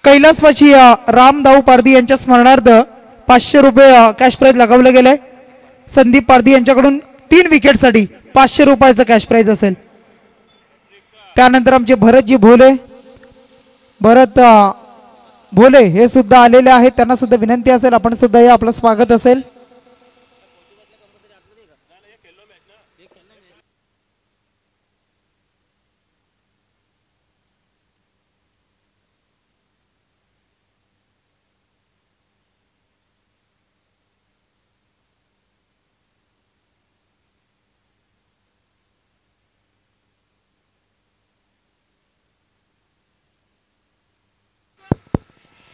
कैलासवासी रामदाऊ पारधी यांच्या स्मरणार्थ 500 रुपये कॅश प्राइज लगावलं गेलंय. संदीप पारधी यांच्याकडून 3 विकेटसाठी 500 रुपयाचं कॅश प्राइज असेल. त्यानंतर आमचे भरतजी भोले भरत भोले हे सुद्धा आलेले आहेत. त्यांना सुद्धा विनंती असेल आपण सुद्धा या आपलं स्वागत असेल.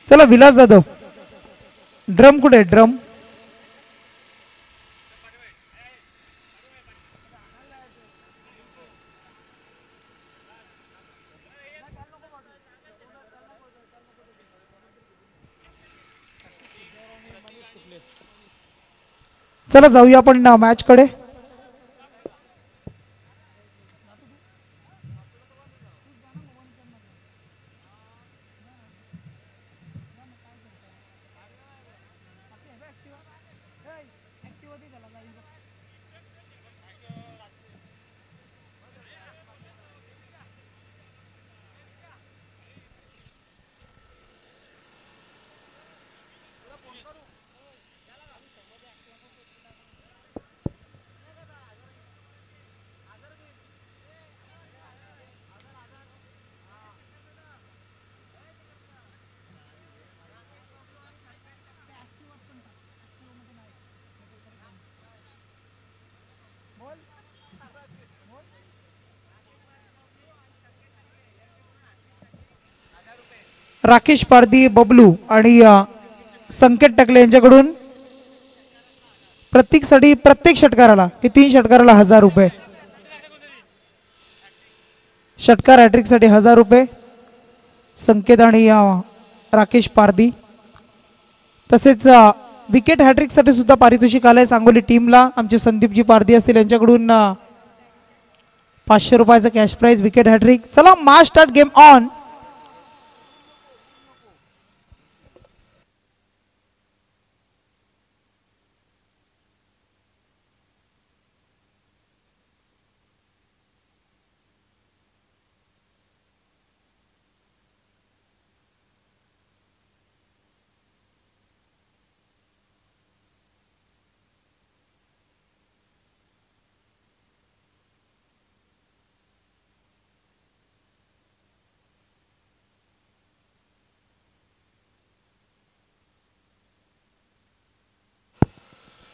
चला विलास जाधव ड्रम कुठे ड्रम चला जाऊया आपण मॅच कडे. राकेश पारधी बबलू आणि संकेत टकले यांच्याकडून प्रत्येक षटकाराला 3 षटकाराला 1000 रुपये. षटकार हॅट्रिक साठी 1000 रुपये संकेत आणि राकेश पारधी. तसेच विकेट हॅट्रिक साठी सुद्धा पारितोषिक आलंय सांगोली टीमला. आमचे संदीपजी पारधी असतील यांच्याकडून 500 रुपयाचं कॅश प्राइज विकेट हॅट्रिक. चला मास स्टार्ट गेम ऑन.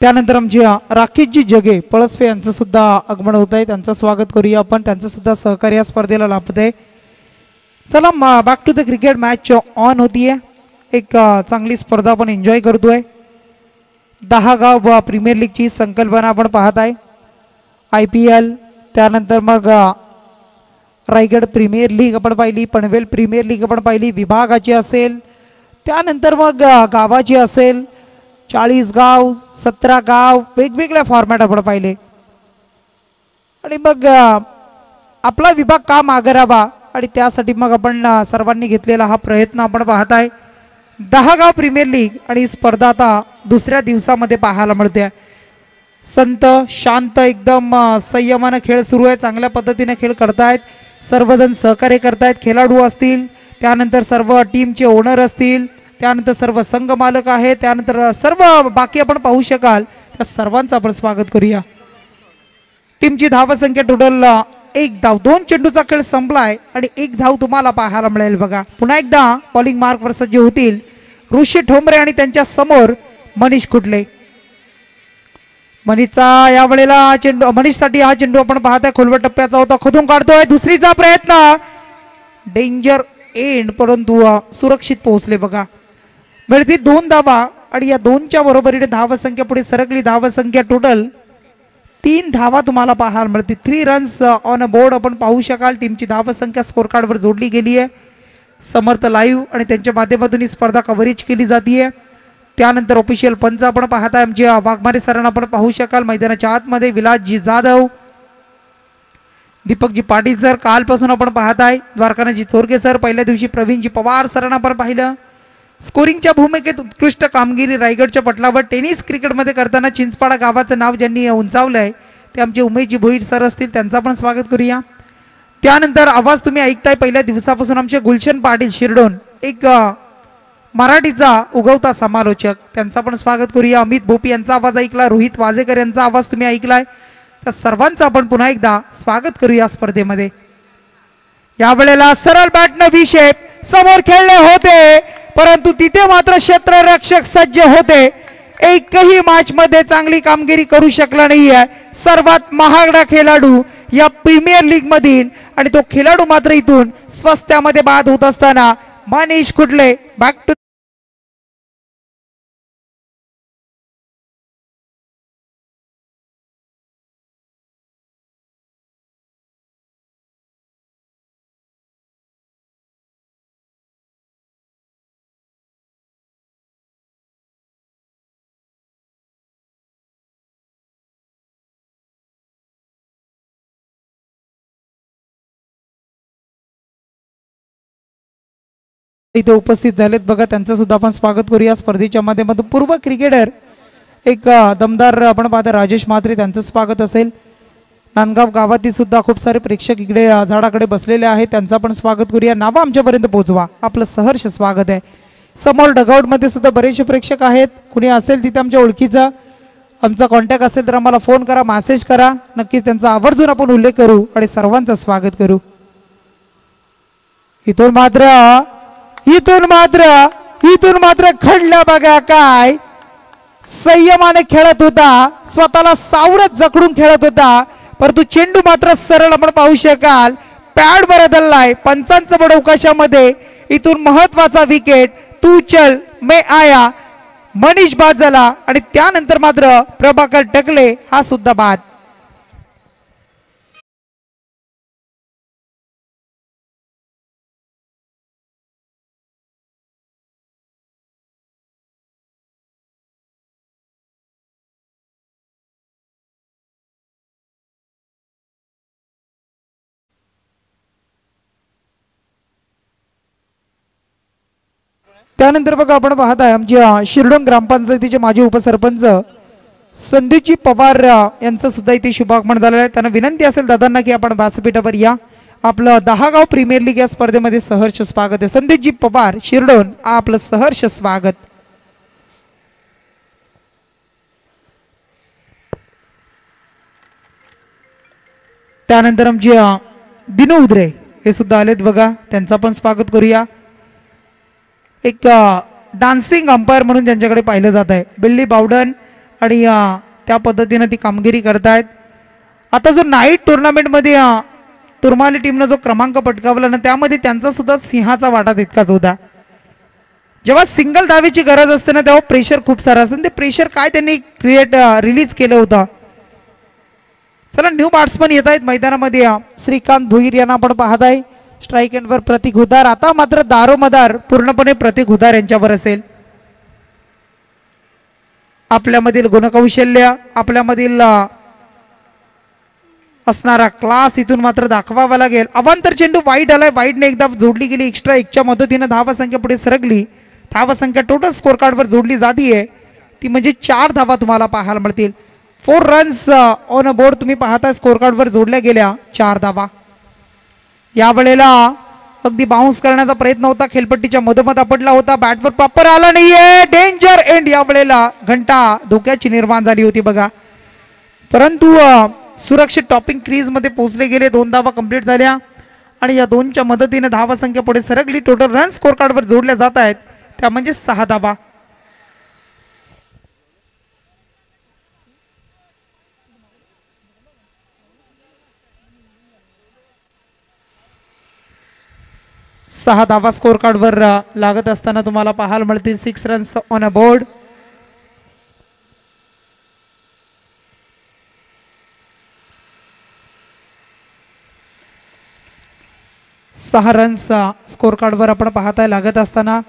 त्यानंतर आमचे राकेशजी जगे पळसपे यांचं सुद्धा आगमन होत आहे. त्यांचं स्वागत करूया आपण. त्यांचं सुद्धा सहकार्य या स्पर्धेला लाभत आहे. चला back to the cricket match on होतीये. एक चांगली स्पर्धा आपण एन्जॉय करतोय. 10 गाव प्रीमियर लीगची संकल्पना आपण पाहत आहे. IPL त्यानंतर मग रायगड प्रीमियर लीग आपण पाहिली. पनवेल प्रीमियर लीग आपण पाहिली विभागाची असेल. त्यानंतर मग गावाची असेल. 40 गाव 17 गाव वेगवेगळ्या फॉर्मॅट आपण पाहिले. आणि मग आपला विभाग का मागे राहावा आणि त्यासाठी मग आपण सर्वांनी घेतलेला हा प्रयत्न आपण पाहत आहे. 10 गाव प्रीमियर लीग आणि स्पर्धा आता दुसऱ्या दिवसामध्ये पाहायला मिळते. संत शांत एकदम संयमानं खेळ सुरू आहे. चांगल्या पद्धतीने खेळ करतायत. सर्वजण सहकार्य करतायत. खेळाडू असतील, त्यानंतर सर्व टीमचे ओनर असतील, त्यानंतर सर्व संघ मालक आहेत, त्यानंतर सर्व बाकी आपण पाहू शकाल. त्या सर्वांचं आपण स्वागत करूया. टीमची धावसंख्या टोटल 1 धाव. 2 चेंडूचा खेळ संपलाय आणि 1 धाव तुम्हाला पाहायला मिळेल. बघा पुन्हा एकदा बॉलिंग मार्कवर सज्ज होतील ऋषी ठोंबरे आणि त्यांच्या समोर मनीष कुटले. मनीषचा या वेळेला चेंडू, मनीषसाठी हा चेंडू आपण पाहताय खोलवर टप्प्याचा होता, खोदून काढतोय. दुसरीचा प्रयत्न डेंजर एंड, परंतु सुरक्षित पोहोचले. बघा मिळतील 2 धावा आणि या 2च्या बरोबरीने धावसंख्या पुढे सरकली. धावसंख्या टोटल 3 धावा तुम्हाला पाहायला मिळतील. 3 रन्स ऑन अ बोर्ड आपण पाहू शकाल. टीमची धावसंख्या स्कोर कार्डवर जोडली गेली आहे. समर्थ लाईव्ह आणि त्यांच्या माध्यमातून ही स्पर्धा कव्हरेज केली जाते. त्यानंतर ऑफिशियल पंच आपण पाहताय आमच्या वाघमारे सरांना आपण पाहू शकाल. मैदानाच्या आतमध्ये विलासजी जाधव, दीपकजी पाटील सर कालपासून आपण पाहताय. द्वारकानाथजी चोरगे सर, पहिल्या दिवशी प्रवीणजी पवार सरांना आपण पाहिलं. स्कोरिंगच्या भूमिकेत उत्कृष्ट कामगिरी रायगडच्या पटलावर टेनिस क्रिकेटमध्ये करताना चिंचपाडा गावाचं नाव ज्यांनी उंचावलंय ते आमचे उमेशजी भोईर सर असतील, त्यांचं आपण स्वागत करूया. त्यानंतर आवाज तुम्ही ऐकताय पहिल्या दिवसापासून आमचे गुलशन पाटील शिरडोन, एक मराठीचा उगवता समालोचक, त्यांचं आपण स्वागत करूया. अमित भोपी यांचा आवाज ऐकला, रोहित वाजेकर यांचा आवाज तुम्ही ऐकलाय. तर सर्वांचं आपण पुन्हा एकदा स्वागत करूया स्पर्धेमध्ये. यावेळेला सरळ बॅटनं विषेप समोर खेळले होते, परंतु तिथे मात्र क्षेत्ररक्षक सज्ज होते. एकही मॅच मध्ये चांगली कामगिरी करू शकला नाहीये. सर्वात महागडा खेळाडू या प्रीमियर लीग मधील आणि तो खेळाडू मात्र इथून स्वस्त्यामध्ये बाद होत असताना मनीष कुटले बॅक टू इथे उपस्थित झालेत. बघा त्यांचं सुद्धा आपण स्वागत करूया स्पर्धेच्या माध्यमातून. पूर्व क्रिकेटर एक दमदार आपण पाहता राजेश म्हात्रे, त्यांचं स्वागत असेल. नांदगाव गावातील सुद्धा खूप सारे प्रेक्षक इकडे झाडाकडे बसलेले आहेत, त्यांचं आपण स्वागत करूया. नावं आमच्यापर्यंत पोहोचवा, आपलं सहर्ष स्वागत आहे. समोर डगआउट मध्ये सुद्धा बरेचसे प्रेक्षक आहेत. कुणी असेल तिथे आमच्या ओळखीचा आमचा कॉन्टॅक्ट असेल तर आम्हाला फोन करा, मेसेज करा, नक्कीच त्यांचा आवर्जून आपण उल्लेख करू आणि सर्वांचं स्वागत करू. इथून मात्र खडला. बघा काय संयमाने खेळत होता, स्वतःला सावरत जखडून खेळत होता, परंतु चेंडू मात्र सरळ आपण पाहू शकाल पॅड बदललाय. पंचांचं बड अवकाशामध्ये इथून महत्वाचा विकेट तू चल मैं आया, मनीष बाद झाला आणि त्यानंतर मात्र प्रभाकर टकले हा सुद्धा बाद. त्यानंतर बघा आपण पाहताय आमच्या शिरडोन ग्रामपंचायतीचे माजी उपसरपंच संदीपजी पवार यांचं सुद्धा इथे शुभागमन झालेलं आहे. त्यांना विनंती असेल दादांना की आपण व्यासपीठावर या. आपलं 10 गाव प्रीमियर लीग या स्पर्धेमध्ये सहर्ष स्वागत आहे. संदीपजी पवार शिरडोन आपलं सहर्ष स्वागत. त्यानंतर आमचे दिनू उदरे हे सुद्धा आलेत. बघा त्यांचं पण स्वागत करूया. एक डान्सिंग अंपायर म्हणून ज्यांच्याकडे पाहिलं जात आहे बिल्ली बावडन आणि त्या पद्धतीने ती कामगिरी करतायत. आता जो नाईट टुर्नामेंटमध्ये तुरमाली टीमनं जो क्रमांक पटकावला ना त्यामध्ये त्यांचा सुद्धा सिंहाचा वाटा तितकाच होता. जेव्हा सिंगल धावेची गरज असते ना तेव्हा प्रेशर खूप सारं असतं. ते प्रेशर काय त्यांनी रिलीज केलं होतं. चला न्यू बॅट्समन येत आहेत मैदानामध्ये. श्रीकांत भोईर यांना आपण पाहत आहे. स्ट्राईक एंडवर प्रतीक हुदार. आता मात्र दारोमदार पूर्णपणे प्रतीक हुदार यांच्यावर असेल. आपल्यामधील गुणकौशल्य, आपल्यामधील असणारा क्लास इथून मात्र दाखवावा लागेल. अवांतर चेंडू वाईड आलाय, वाईडने एकदा जोडली गेली. एक्स्ट्रा एकच्या मदतीने धावा संख्या पुढे सरकली. धावा संख्या टोटल स्कोर कार्डवर जोडली जातीये ती म्हणजे 4 धावा तुम्हाला पाहायला मिळतील. 4 रन्स ऑन अ बोर्ड तुम्ही पाहता स्कोर कार्डवर जोडल्या गेल्या 4 धावा. यावेळेला अगदी बाउन्स करण्याचा प्रयत्न होता, खेळपट्टीच्या मधोमध आपटला होता, बॅटवर प्रॉपर आला नाहीये, डेंजर एंड. यावेळेला घंटा धोक्याची निर्माण झाली होती बघा, परंतु सुरक्षित टॉपिंग क्रीज मध्ये पोहोचले गेले. 2 धावा कंप्लीट झाल्या आणि या 2च्या मदतीने धावा संख्या पुढे सरकली. टोटल रन स्कोर कार्डवर जोडल्या जात आहेत त्या म्हणजे 6 धावा. सहा धावा स्कोर कार्डवर लागत असताना तुम्हाला पाहायला मिळतील. 6 रन्स ऑन अ बोर्ड. सहा रन्स स्कोर कार्डवर आपण पाहताय लागत असताना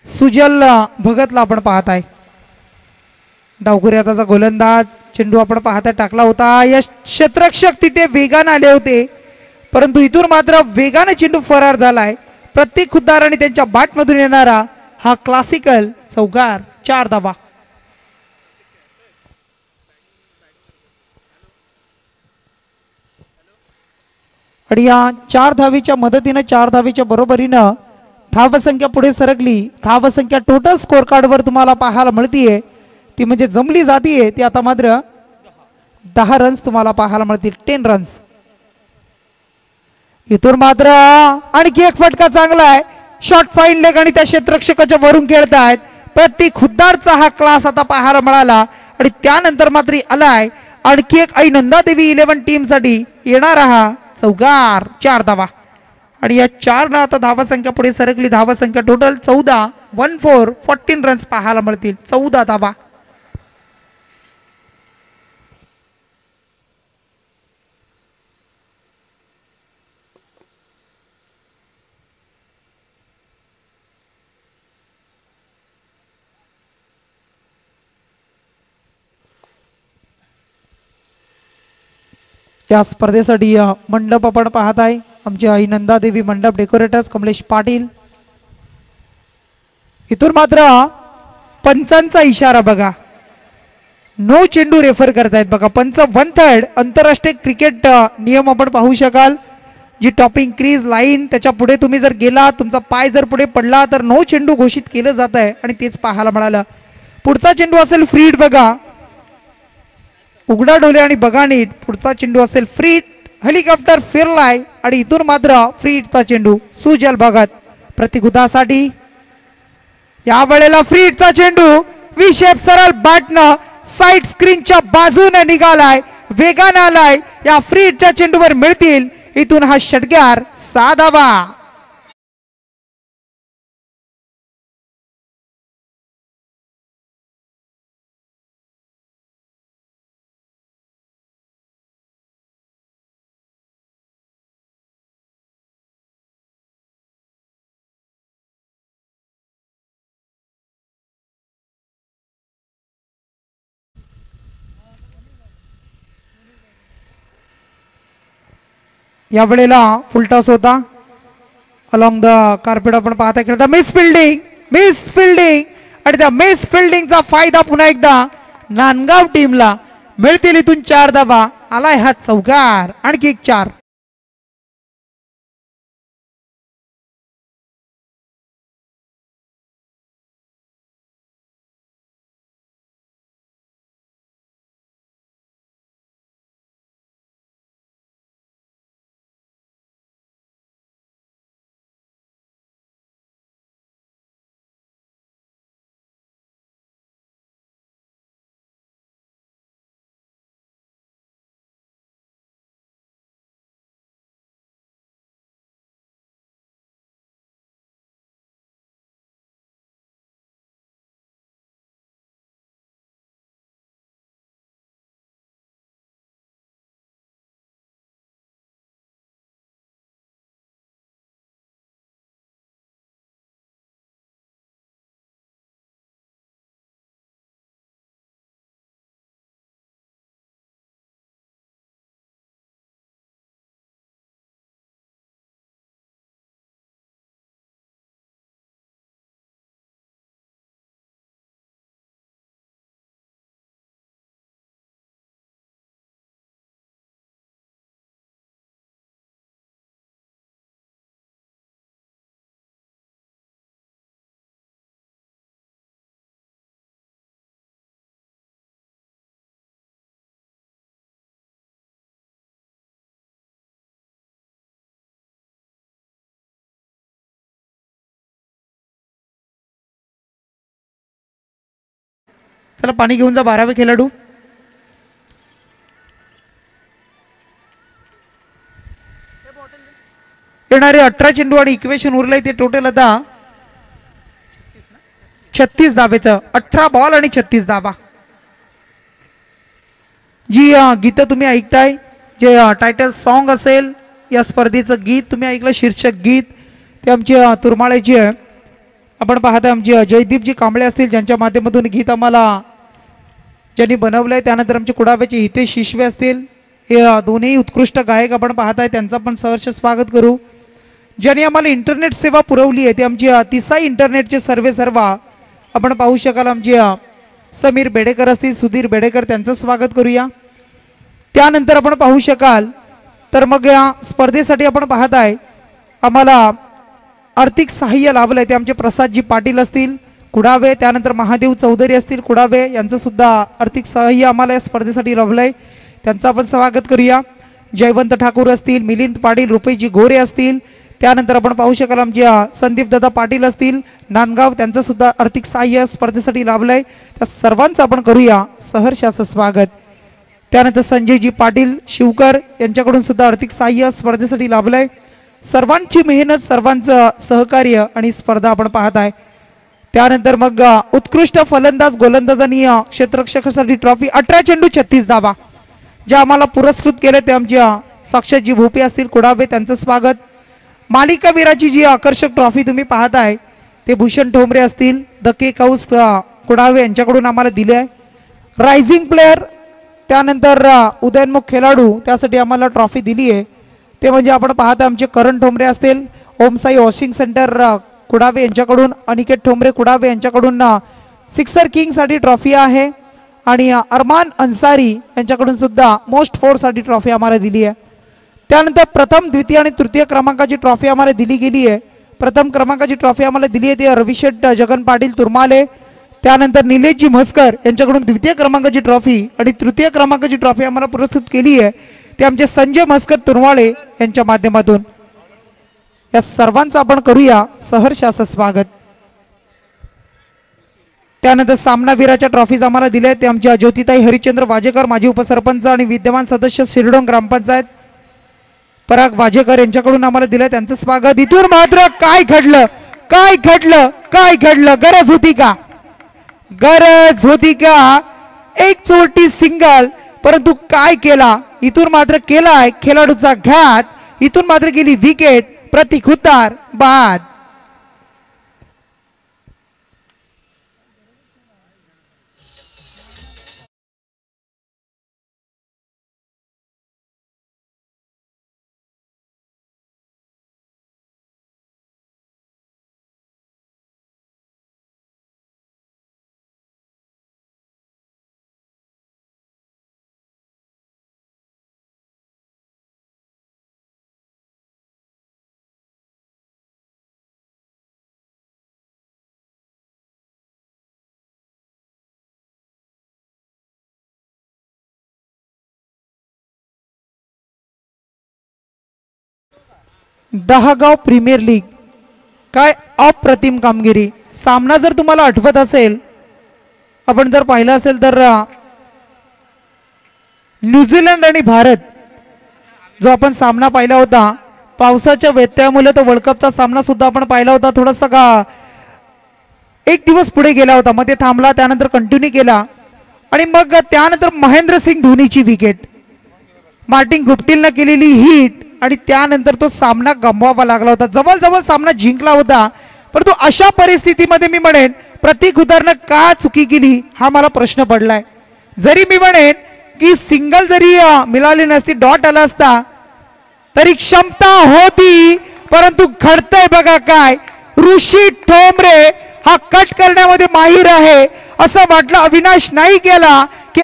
सुजल भगतला आपण पाहताय. डावखुऱ्याचा गोलंदाज चेंडू आपण पाहताय टाकला होता. यश क्षेत्ररक्षक तिथे वेगाने आले होते, परंतु इथून मात्र वेगाने चेंडू फरार झालाय. प्रत्येक खुद्दार आणि त्यांच्या बॅटमधून येणारा हा क्लासिकल चौकार. 4 धावा. आणि या 4 धावीच्या मदतीने 4 धावीच्या बरोबरीनं धावसंख्या पुढे सरकली. धावसंख्या टोटल स्कोर कार्डवर तुम्हाला पाहायला मिळतीये ती म्हणजे जमली जातीये ती आता मात्र 10 रन्स तुम्हाला पाहायला मिळतील. 10 रन्स. इथून मात्र आणखी एक फटका चांगला आहे. शॉर्ट फाईन लेग आणि त्या क्षेत्ररक्षकाच्या वरून खेळतायत. प्रत्येक खुद्दारचा हा क्लास आता पाहायला मिळाला आणि त्यानंतर मात्र आलाय आणखी एक आई नंदादेवी 11 टीम साठी येणारा हा चौकार. 4 धावा. आणि या 4 ना आता धावा संख्या पुढे सरकली. धावा संख्या टोटल 14. 14 रन्स पाहायला मिळतील. 14 धावा. या स्पर्धेसाठी मंडप आपण पाहत आहे. आमची आई नंदादेवी मंडप डेकोरेटर्स कमलेश पाटील. इथून मात्र पंचांचा इशारा बघा. नो चेंडू रेफर करतायत बघा पंच. 1/3 आंतरराष्ट्रीय क्रिकेट नियम आपण पाहू शकाल. जी टॉपिंग क्रीज लाईन त्याच्या पुढे तुम्ही जर गेला, तुमचा पाय जर पुढे पडला तर नो चेंडू घोषित केलं जात आहे आणि तेच पाहायला मिळालं. पुढचा चेंडू असेल फ्रीड बघा. उघडा डोले आणि बघा नीट. पुढचा चेंडू असेल फ्रीट. हेलिकॉप्टर फिरलाय आणि इथून मात्र फ्रीटचा चेंडू सुजल भगत प्रतिकुदासाठी. या वेळेला फ्रीटचा चेंडू विशेप सरळ बॅटनं साइड स्क्रीनच्या बाजूने निघालाय, वेगाने आलाय. या फ्रीटच्या चेंडूवर मिळतील इथून हा षटकार. 6 धावा. या वेळेला फुलटॉस होता. अलॉंग द कार्पेट आपण पाहता खेळता मिस फिल्डिंग आणि त्या मिस फिल्डिंगचा फायदा पुन्हा एकदा नांदगाव टीमला. मिळतील इथून 4 धावा. आलाय हा चौकार. आणखी एक 4. चला पाणी घेऊन जा 12वे खेळाडू. येणारे 18 चेंडू आणि इक्वेशन उरलंय ते टोटल आता 36 धावेचं. 18 बॉल आणि 36 धावा. जी गीतं तुम्ही ऐकताय, जे टायटल सॉन्ग असेल या स्पर्धेचं गीत तुम्ही ऐकलं, शीर्षक गीत, ते आमचे तुरमाळ्याची आहे. आपण पाहताय आमचे जयदीपजी कांबळे असतील, ज्यांच्या माध्यमातून गीत आम्हाला ज्यांनी बनवलंय. त्यानंतर आमचे कुडाव्याचे हितेश शिशवे असतील, हे दोन्ही उत्कृष्ट गायक आपण पाहताय, त्यांचं पण सहर्ष स्वागत करू. ज्यांनी आम्हाला इंटरनेट सेवा पुरवली आहे ते आमची तिसाई इंटरनेटचे सर्वा आपण पाहू शकाल. आमचे समीर बेडेकर असतील, सुधीर बेडेकर, त्यांचं स्वागत करूया. त्यानंतर आपण पाहू शकाल तर मग या स्पर्धेसाठी आपण पाहताय आम्हाला आर्थिक सहाय्य लाभलंय ते आमचे प्रसादजी पाटील असतील कुडावे, त्यानंतर महादेव चौधरी असतील कुडावे, यांचं सुद्धा आर्थिक सहाय्य आम्हाला या स्पर्धेसाठी लाभलंय, त्यांचं आपण स्वागत करूया. जयवंत ठाकूर असतील, मिलिंद पाटील, रुपेशजी गोरे असतील, त्यानंतर आपण पाहू शकाल आमचे संदीप दादा पाटील असतील नांदगाव, त्यांचं सुद्धा आर्थिक सहाय्य स्पर्धेसाठी लाभलंय. त्या सर्वांचं आपण करूया सहर्ष असं स्वागत. त्यानंतर संजयजी पाटील शिवकर यांच्याकडून सुद्धा आर्थिक सहाय्य स्पर्धेसाठी लाभलंय. सर्वांची मेहनत, सर्वांचं सहकार्य आणि स्पर्धा आपण पाहत आहे. त्यानंतर मग उत्कृष्ट फलंदाज गोलंदाजांनी क्षेत्ररक्षकासाठी ट्रॉफी 18 चेंडू 36 धावा ज्या आम्हाला पुरस्कृत केले ते आमच्या साक्षातजी भोपे असतील कुडावे, त्यांचं स्वागत. मालिका वीराची जी आकर्षक ट्रॉफी तुम्ही पाहताय ते भूषण ठोंबरे असतील, धके काऊस कुडावे यांच्याकडून आम्हाला दिले आहे. रायझिंग प्लेअर, त्यानंतर उदयनमुख खेळाडू, त्यासाठी आम्हाला ट्रॉफी दिली आहे ते म्हणजे आपण पाहता आमचे करण ठोंबरे असतील, ओमसाई वॉशिंग सेंटर कुडावे यांच्याकडून, अनिकेत ठोंबरे कुडावे यांच्याकडून सिक्सर किंगसाठी ट्रॉफी आहे आणि अरमान अन्सारी यांच्याकडून सुद्धा मोस्ट फोरसाठी ट्रॉफी आम्हाला दिली आहे. त्यानंतर प्रथम, द्वितीय आणि तृतीय क्रमांकाची ट्रॉफी आम्हाला दिली गेली आहे. प्रथम क्रमांकाची ट्रॉफी आम्हाला दिली आहे ते रविशेठ जगन पाटील तुरमाले, त्यानंतर निलेशजी म्हसकर यांच्याकडून द्वितीय क्रमांकाची ट्रॉफी आणि तृतीय क्रमांकाची ट्रॉफी आम्हाला पुरस्कृत केली आहे ते आमचे संजय म्हसकर तुरमाळे यांच्या माध्यमातून. या सर्वांचं आपण करूया सहर्ष असं स्वागत. त्यानंतर सामनावीराच्या ट्रॉफीज आम्हाला दिल्या ते आमच्या ज्योतिताई हरिश्चंद्र वाजेकर, माजी उपसरपंच आणि विद्यमान सदस्य शिरडोन ग्रामपंचायत, पराग वाजेकर यांच्याकडून आम्हाला दिलं, त्यांचं स्वागत. इथून मात्र काय घडलं, काय घडलं, काय घडलं, गरज होती का, गरज होती का एक चोटी सिंगल, परंतु काय केला इथून मात्र केलाय खेळाडूचा घात, इथून मात्र गेली विकेट, प्रतीक हुतार बाद. दहागाव प्रीमियर लीग, काय अप्रतिम कामगिरी. सामना जर तुम्हाला आठवत असेल, आपण जर पाहिलं असेल तर न्यूझीलंड आणि भारत जो आपण सामना पाहिला होता, पावसाच्या व्यत्ययामुळे तो वर्ल्ड कपचा सामना सुद्धा आपण पाहिला होता. थोडासा का एक दिवस पुढे गेला होता, मध्ये थांबला, त्यानंतर कंटिन्यू केला आणि मग त्यानंतर महेंद्रसिंग धोनीची विकेट, मार्टिन गुप्टिलनं केलेली हिट आणि त्यानंतर तो सामना गमवावा लागला होता. जवळ सामना जिंकला होता, परंतु अशा परिस्थितीमध्ये मी म्हणेन प्रतीक हुतारनं का चुकी केली हा मला प्रश्न पडलाय. जरी मी म्हणेन की सिंगल जरी मिळाली नसती, डॉट आला असता तरी क्षमता होती, परंतु घडतंय बघा काय. ऋषी ठोंबरे हा कट करण्यामध्ये माहीर आहे असं वाटलं अविनाश नाईक याला की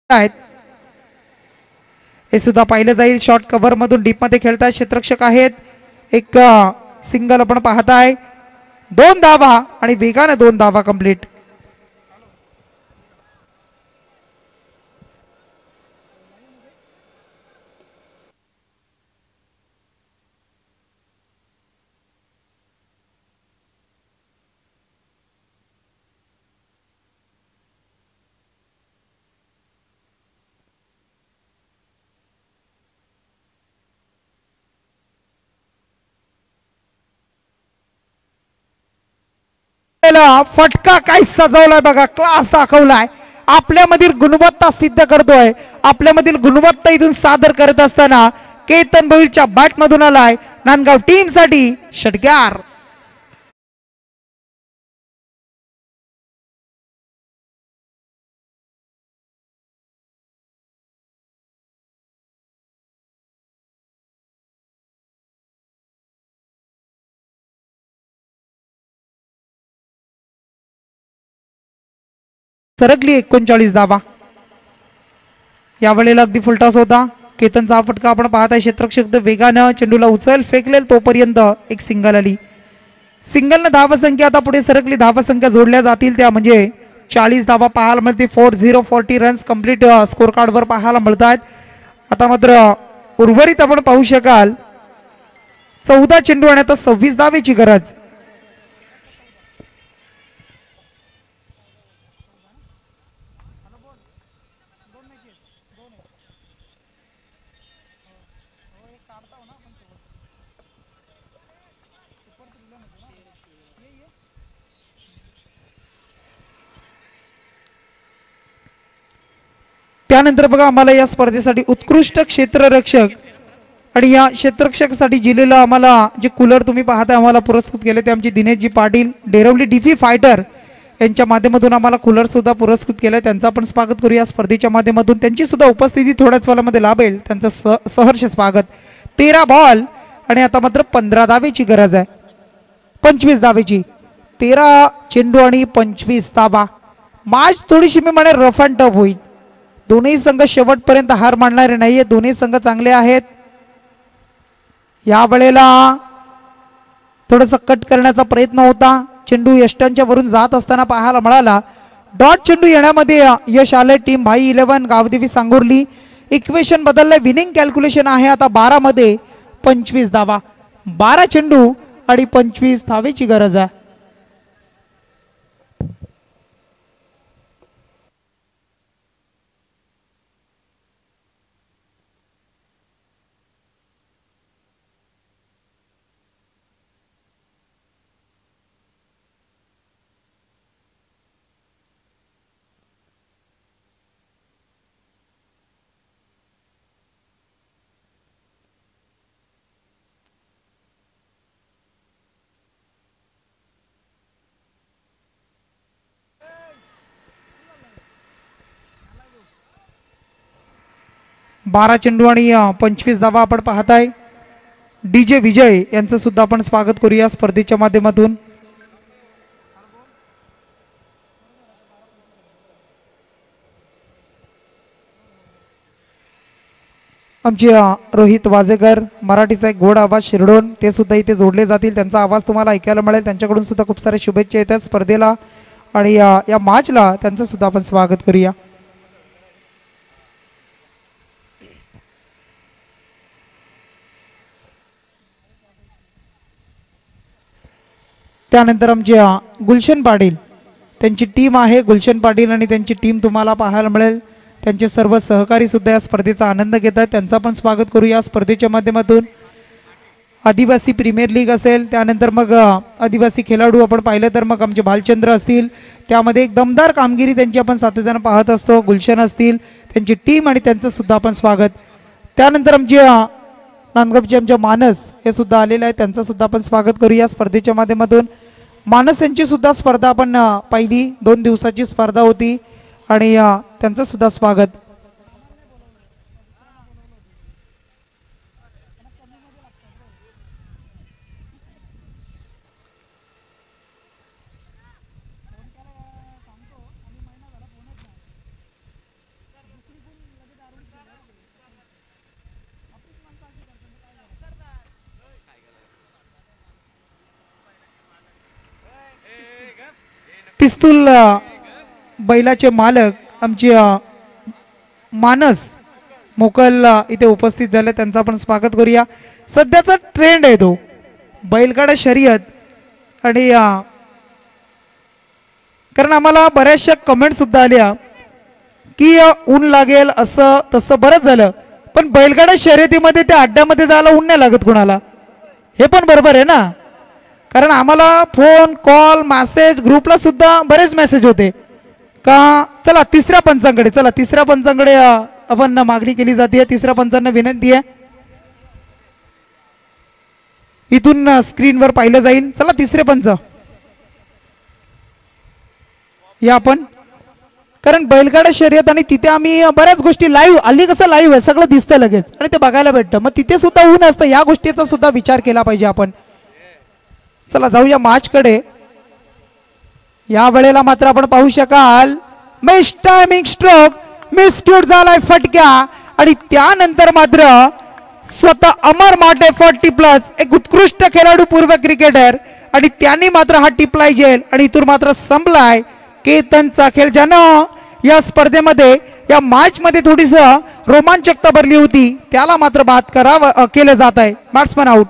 आहेत हे सुद्धा पाहिलं जाईल. शॉर्ट कव्हर मधून डीप मध्ये खेळतात क्षेत्ररक्षक आहेत. एक सिंगल आपण पाहताय. 2 धावा आणि वेगाने 2 धावा कंप्लीट. फटका काय सजवलाय बघा. क्लास दाखवलाय. आपल्यामधील गुणवत्ता सिद्ध करतोय. आपल्यामधील गुणवत्ता इथून सादर करत असताना केतन भोईरच्या बॅट मधून आलाय नांदगाव टीम साठी षटकार. सरकली 39 धावा. यावेळेला अगदी फुलटॉस होता. केतनचा फटका आपण पाहताय. क्षेत्ररक्षक वेगानं चेंडूला उचल फेकलेल तोपर्यंत एक सिंगल आली. सिंगलनं धावसंख्या आता पुढे सरकली. धावसंख्या जोडल्या जातील त्या म्हणजे 40 धावा पाहायला मिळते. 40 रन्स कंप्लीट स्कोर कार्डवर पाहायला मिळतात. आता मात्र उर्वरित आपण पाहू शकाल 14 चेंडू आणि आता 26 धावेची गरज. त्यानंतर बघा आम्हाला या स्पर्धेसाठी उत्कृष्ट क्षेत्ररक्षक आणि या क्षेत्ररक्षकासाठी जिल्ह्याला आम्हाला जे कूलर तुम्ही पाहताय आम्हाला पुरस्कृत केले ते आमचे दिनेशजी पाटील डेरवली डीफी फायटर यांच्या माध्यमातून आम्हाला कूलर सुद्धा पुरस्कृत केलं. त्यांचं आपण स्वागत करूया स्पर्धेच्या माध्यमातून. त्यांची सुद्धा उपस्थिती थोड्याच वेळामध्ये लाभेल. त्यांचं सहर्ष स्वागत. 13 बॉल आणि आता मात्र 15 धावेची गरज आहे. 25 धावेची. 13 चेंडू आणि 25 धावा. मॅच थोडीशी मी म्हणे रफ अँड टफ होईल. दोन्ही संघ शेवटपर्यंत हार मानणारे नाहीये. दोन्ही संघ चांगले आहेत. या वेळेला थोडंसं कट करण्याचा प्रयत्न होता. चेंडू यष्टांच्या वरून जात असताना पाहायला मिळाला. डॉट चेंडू येण्यामध्ये यश आले. टीम भाई 11 गावदेवी सांगोर्ली. इक्वेशन बदललंय. विनिंग कॅल्क्युलेशन आहे आता 12 मध्ये 25 धावा. 12 चेंडू आणि 25 धावेची गरज आहे. बारा चेंडू आणि 25 धावा आपण पाहताय. डीजे विजय यांचं सुद्धा आपण स्वागत करूया स्पर्धेच्या माध्यमातून. आमचे रोहित वाजेकर मराठीचा एक गोड आवाज शिरडोन ते सुद्धा इथे जोडले जातील. त्यांचा आवाज तुम्हाला ऐकायला मिळेल. त्यांच्याकडून सुद्धा खूप सारे शुभेच्छा येतात स्पर्धेला आणि या मॅचला त्यांचं सुद्धा आपण स्वागत करूया. त्यानंतर आमचे गुलशन पाटील त्यांची टीम आहे. गुलशन पाटील आणि त्यांची टीम तुम्हाला पाहायला मिळेल. त्यांचे सर्व सहकारी सुद्धा या स्पर्धेचा आनंद घेतात. त्यांचा पण स्वागत करूया स्पर्धेच्या माध्यमातून. आदिवासी प्रीमियर लीग असेल त्यानंतर मग आदिवासी खेळाडू आपण पाहिलं तर मग आमचे भालचंद्र असतील त्यामध्ये एक दमदार कामगिरी त्यांची आपण सातत्यानं पाहत असतो. गुलशन असतील त्यांची टीम आणि त्यांचं सुद्धा आपण स्वागत. त्यानंतर आमचे नांदगावचे आमचे मानस हे सुद्धा आलेले आहेत. त्यांचं सुद्धा आपण स्वागत करूया स्पर्धेच्या माध्यमातून. मानस यांची सुद्धा स्पर्धा आपण पाहिली. 2 दिवसाची स्पर्धा होती आणि त्यांचं सुद्धा स्वागत. पिस्तूल बैलाचे मालक आमचे मानस मोकल इथे उपस्थित झाले, त्यांचं आपण स्वागत करूया. सध्याचा ट्रेंड आहे तो बैलगाडा शर्यत आणि कारण आम्हाला बऱ्याचशा कमेंट सुद्धा आल्या की ऊन लागेल असं तसं बरंच झालं, पण बैलगाडा शर्यतीमध्ये त्या अड्ड्यामध्ये जायला ऊन नाही लागत कुणाला, हे पण बरोबर आहे ना. कारण आम्हाला फोन कॉल मेसेज ग्रुपला सुद्धा बरेच मेसेज होते का चला तिसऱ्या पंचांकडे, चला तिसऱ्या पंचांकडे आपण मागणी केली जाते. तिसऱ्या पंचांना विनंती आहे इथून स्क्रीनवर पाहिलं जाईल. चला तिसरे पंच या आपण, कारण बैलगाडा शर्यत आणि तिथे आम्ही बऱ्याच गोष्टी लाईव्ह आली, कसं लाईव्ह आहे सगळं दिसतं लगेच आणि ते बघायला भेटतं. मग तिथे सुद्धा ऊन असतं, या गोष्टीचा सुद्धा विचार केला पाहिजे आपण. चला जाऊया मॅचकडे. या वेळेला मात्र आपण पाहू शकाल मिस टायमिंग स्ट्रोक मिसट्यूट झालाय फटक्या आणि त्यानंतर मात्र स्वतः अमर माटे 40+ एक उत्कृष्ट खेळाडू पूर्व क्रिकेटर आणि त्यांनी मात्र हा टिपलाय जेल आणि इथून मात्र संपलाय केतनचा खेळ, ज्यानं या स्पर्धेमध्ये या मॅच मध्ये थोडीस रोमांचकता भरली होती त्याला मात्र बाद करावं केलं जात आहे. Batsman out.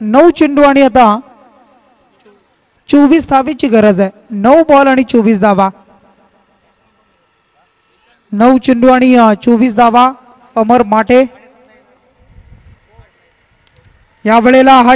नऊ चेंडू आणि आता 24 धावेची गरज आहे. 9 बॉल आणि 24 धावा. 9 चेंडू आणि 24 धावा. अमर माटे या वेळेला हा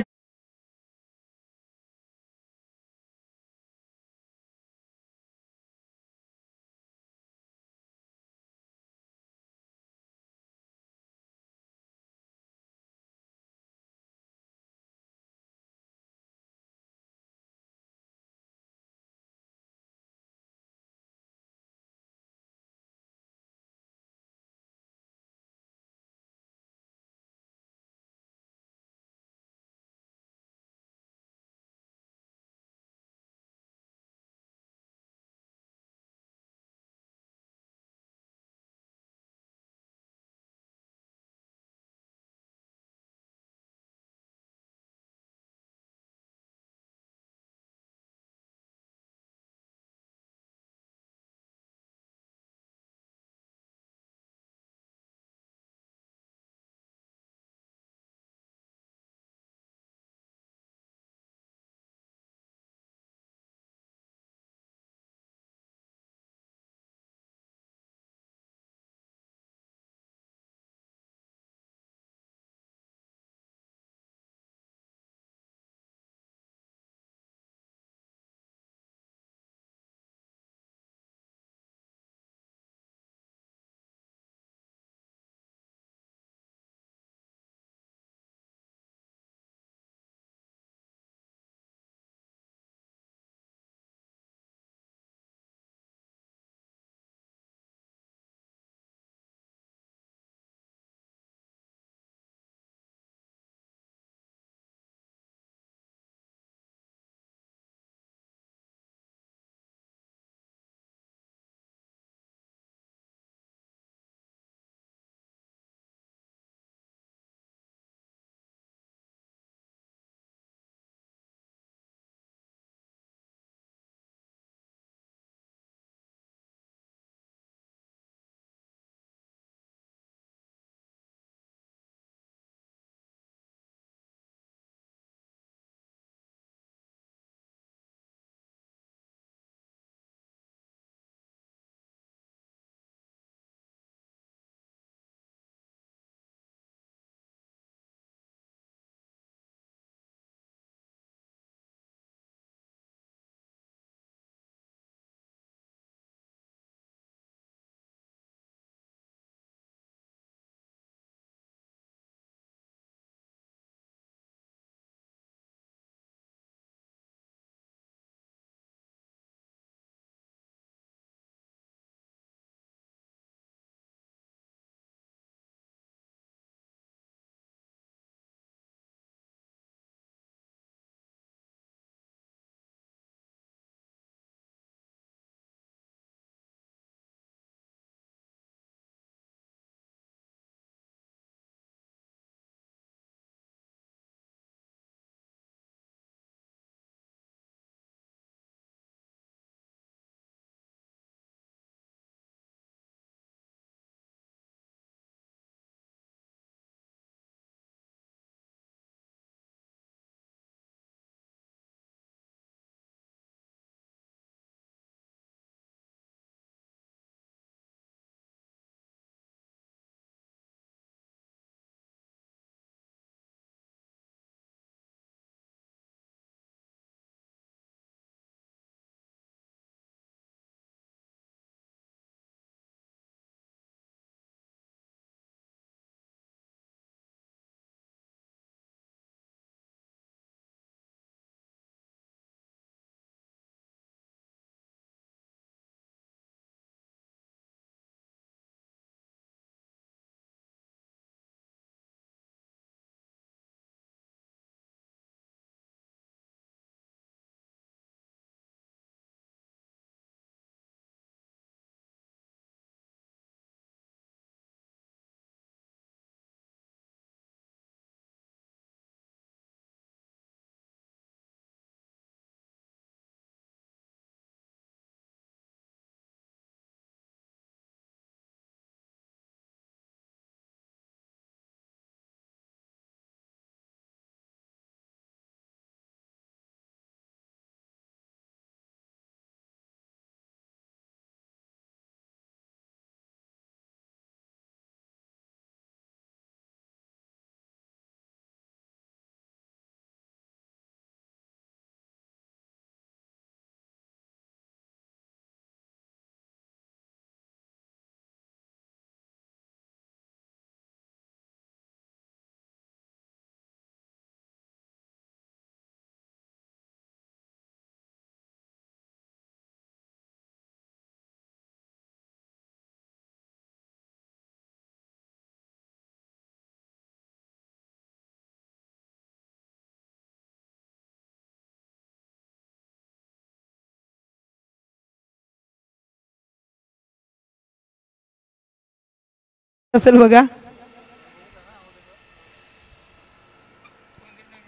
असेल बघा,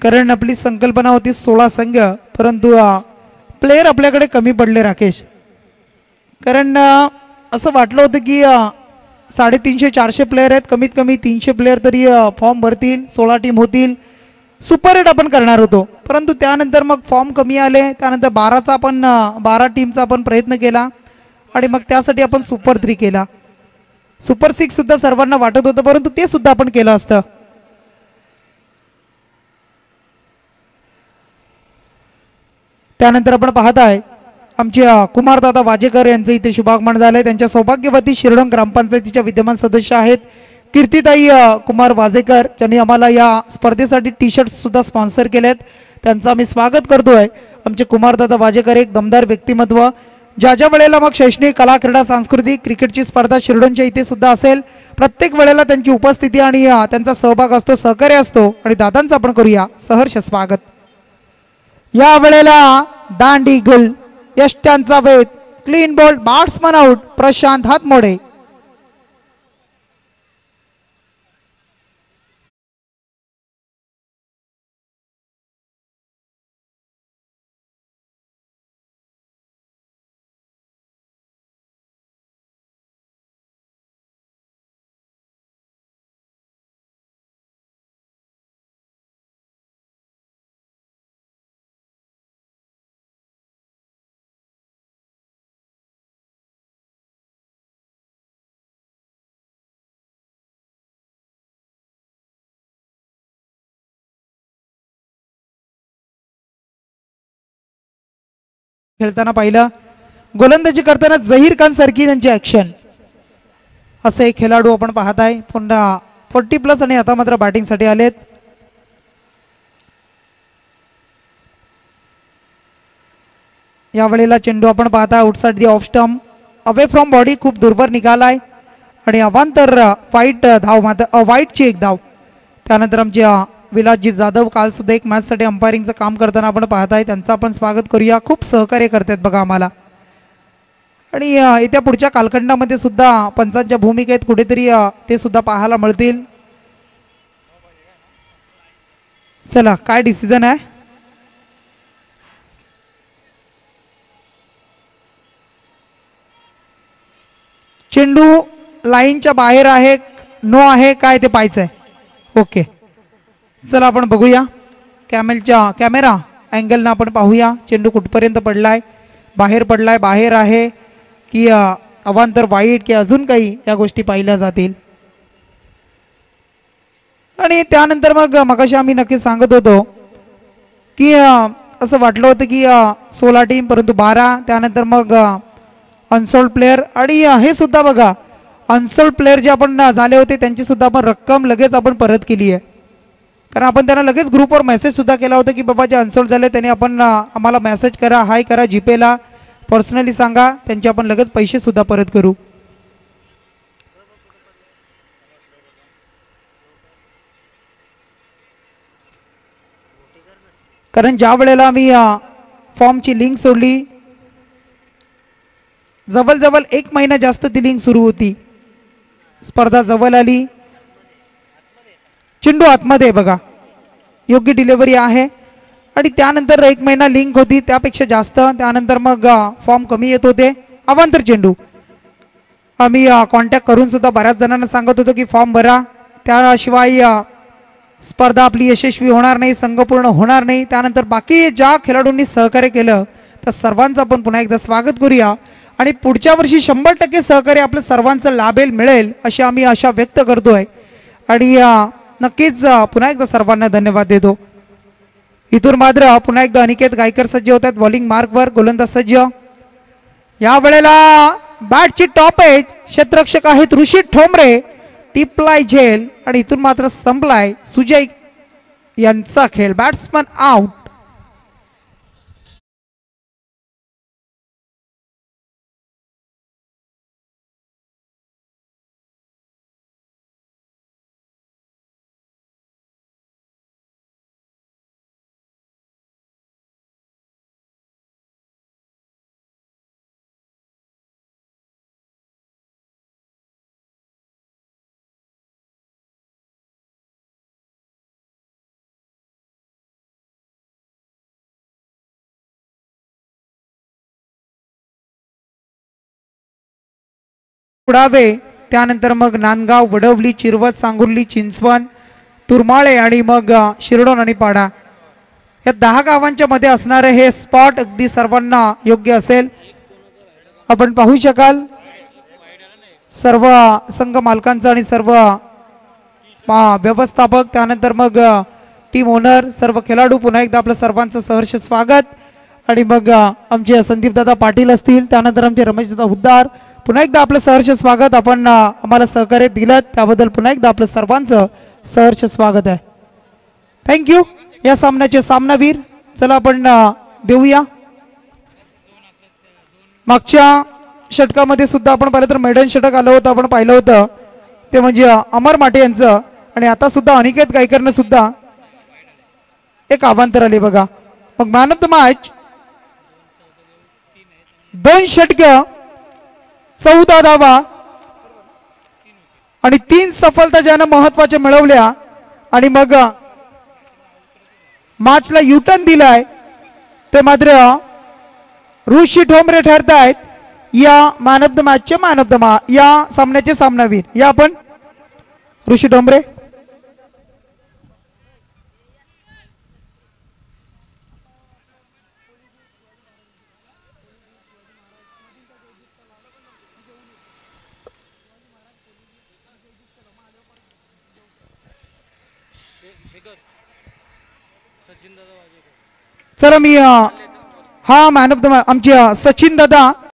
कारण आपली संकल्पना होती 16 संघ, परंतु प्लेयर आपल्याकडे कमी पडले राकेश. कारण असं वाटलं होतं की 350-400 प्लेयर आहेत, कमीत कमी 300 प्लेयर तरी फॉर्म भरतील, 16 टीम होतील, सुपर एट आपण करणार होतो. परंतु त्यानंतर मग फॉर्म कमी आले, त्यानंतर 12 टीमचा आपण प्रयत्न केला आणि मग त्यासाठी आपण सुपर 3 केला. सुपर 6 सुद्धा सर्वांना वाटत होतं, परंतु ते सुद्धा आपण केलं असतं. त्यानंतर आपण पाहताय आमचे कुमारदादा वाजेकर यांचं इथे शुभागमन झालंय. त्यांच्या सौभाग्यवती शिरडोन ग्रामपंचायतीच्या विद्यमान सदस्य आहेत कीर्तिताई कुमार वाजेकर, ज्यांनी आम्हाला या स्पर्धेसाठी टी शर्ट सुद्धा स्पॉन्सर केलेत. त्यांचं आम्ही स्वागत करतोय. आमचे कुमारदादा वाजेकर एक दमदार व्यक्तिमत्व, ज्या ज्या वेळेला मग शैक्षणिक, कला, क्रीडा, सांस्कृतिक, क्रिकेटची स्पर्धा शिरडोनच्या इथे सुद्धा असेल, प्रत्येक वेळेला त्यांची उपस्थिती आणि त्यांचा सहभाग असतो, सहकार्य असतो. आणि दादांचं आपण करूया सहर्ष स्वागत. या वेळेला दांडी गुल यष्ट्यांचा वेध, clean ball, batsman out, Prashant Hatmode. खेळताना पाहिलं, गोलंदाजी करताना जहीर खान सारखी त्यांची ऍक्शन. असे एक खेळाडू आपण पाहत आहे, पुन्हा 40+ आणि आता मात्र बॅटिंगसाठी आलेत. यावेळेला चेंडू आपण पाहता outside the off stump, away from body, खूप दूरवर निघालाय आणि अवांतर वाईट धाव, मात्र वाईटची एक धाव. त्यानंतर आमच्या विलासजी जाधव काल सुद्धा एक मॅच साठी अंपायरिंगचं काम करताना आपण पाहताय, त्यांचं आपण स्वागत करूया. खूप सहकार्य करतात बघा आम्हाला. आणि येत्या पुढच्या कालखंडामध्ये सुद्धा पंचांच्या भूमिकेत कुठेतरी ते सुद्धा पाहायला मिळतील. चला, काय डिसिजन आहे? चेंडू लाईनच्या बाहेर आहे, नो आहे, काय ते पाहायचंय. ओके, चला आपण बघूया. कॅमेरा अँगलनं आपण पाहूया चेंडू कुठपर्यंत पडलाय, बाहेर पडलाय, बाहेर आहे की अवांतर वाईट की अजून काही, या गोष्टी पाहिल्या जातील. आणि त्यानंतर मग मगाशी आम्ही नक्की सांगत होतो की असं वाटलं होतं की 16 टीम परंतु 12, त्यानंतर मग अनसोल्ड प्लेयर. आणि हे सुद्धा बघा, अनसोल्ड प्लेयर जे आपण झाले होते त्यांची सुद्धा आपण रक्कम लगेच आपण परत केली आहे. कारण आपण त्यांना लगेच ग्रुपवर मेसेज सुद्धा केला होता की बाबा जे अनसोल्ड झाले त्यांनी आपण आम्हाला मेसेज करा, हाय करा, जीपेला पर्सनली सांगा, त्यांचे आपण लगेच पैसे सुद्धा परत करू. कारण ज्या वेळेला आम्ही फॉर्मची लिंक सोडली, जवळजवळ 1 महिना जास्त ती लिंक सुरू होती, स्पर्धा जवळ आली. चेंडू आतमध्ये बघा, योग्य डिलिव्हरी आहे. आणि त्यानंतर 1 महिना लिंक होती, त्यापेक्षा जास्त. त्यानंतर मग फॉर्म कमी येत होते, अवांतर चेंडू. आम्ही कॉन्टॅक्ट करून सुद्धा बऱ्याच जणांना सांगत होतो की फॉर्म भरा, त्याशिवाय स्पर्धा आपली यशस्वी होणार नाही, संघ पूर्ण होणार नाही. त्यानंतर बाकी ज्या खेळाडूंनी सहकार्य केलं त्या सर्वांचं आपण पुन्हा एकदा स्वागत करूया. आणि पुढच्या वर्षी 100% सहकार्य आपलं सर्वांचं लाभेल, मिळेल अशी आम्ही आशा व्यक्त करतोय. आणि नक्कीच पुन्हा एकदा सर्वांना धन्यवाद देतो. इथून मात्र पुन्हा एकदा अनिकेत गायकर सज्ज होतात बॉलिंग मार्कवर, गोलंदाज सज्ज. या वेळेला बॅटची टॉप एज, क्षेत्ररक्षक आहेत ऋषी ठोंबरे, टिपलाय झेल आणि इथून मात्र संपलाय सुजय यांचा खेळ. Batsman out. कुडावे, त्यानंतर मग नांदगाव, वडवली, चिरवत, सांगुर्ली, चिंचवण, तुरमाळे आणि मग शिरडोन आणि पाडा या 10 गावांच्या मध्ये असणारे हे स्पॉट अगदी सर्वांना योग्य असेल. आपण पाहू शकाल सर्व संघ मालकांचं आणि सर्व व्यवस्थापक, त्यानंतर मग टीम ओनर, सर्व खेळाडू, पुन्हा एकदा आपलं सर्वांचं सहर्ष स्वागत. आणि मग आमचे संदीप दादा पाटील असतील, त्यानंतर आमचे रमेश दादा हुद्दार, पुन्हा एकदा आपलं सहर्ष स्वागत. आपण आम्हाला सहकार्य दिलं त्याबद्दल पुन्हा एकदा आपलं सर्वांचं सहर्ष स्वागत आहे. थँक्यू. या सामन्याचे सामनावीर चला आपण देऊया. मागच्या षटकामध्ये सुद्धा आपण पाहिलं तर मैदान षटक आलं होतं, आपण पाहिलं होतं ते म्हणजे अमर माटे यांचं. आणि आता सुद्धा अनिकेत गायकरनं सुद्धा एक आव्हान तर आले बघा. मग मॅन ऑफ द मॅच 2 षटक 14 धावा आणि 3 सफलता ज्यानं महत्वाच्या मिळवल्या आणि मग मॅचला युटर्न दिलाय ते मात्र ऋषी ठोंबरे ठरतायत या मॅन ऑफ द मॅचचे या सामन्याचे सामनावीर. या आपण ऋषी ठोंबरे. चला मी हा मॅन ऑफ द आमचे सचिन दादा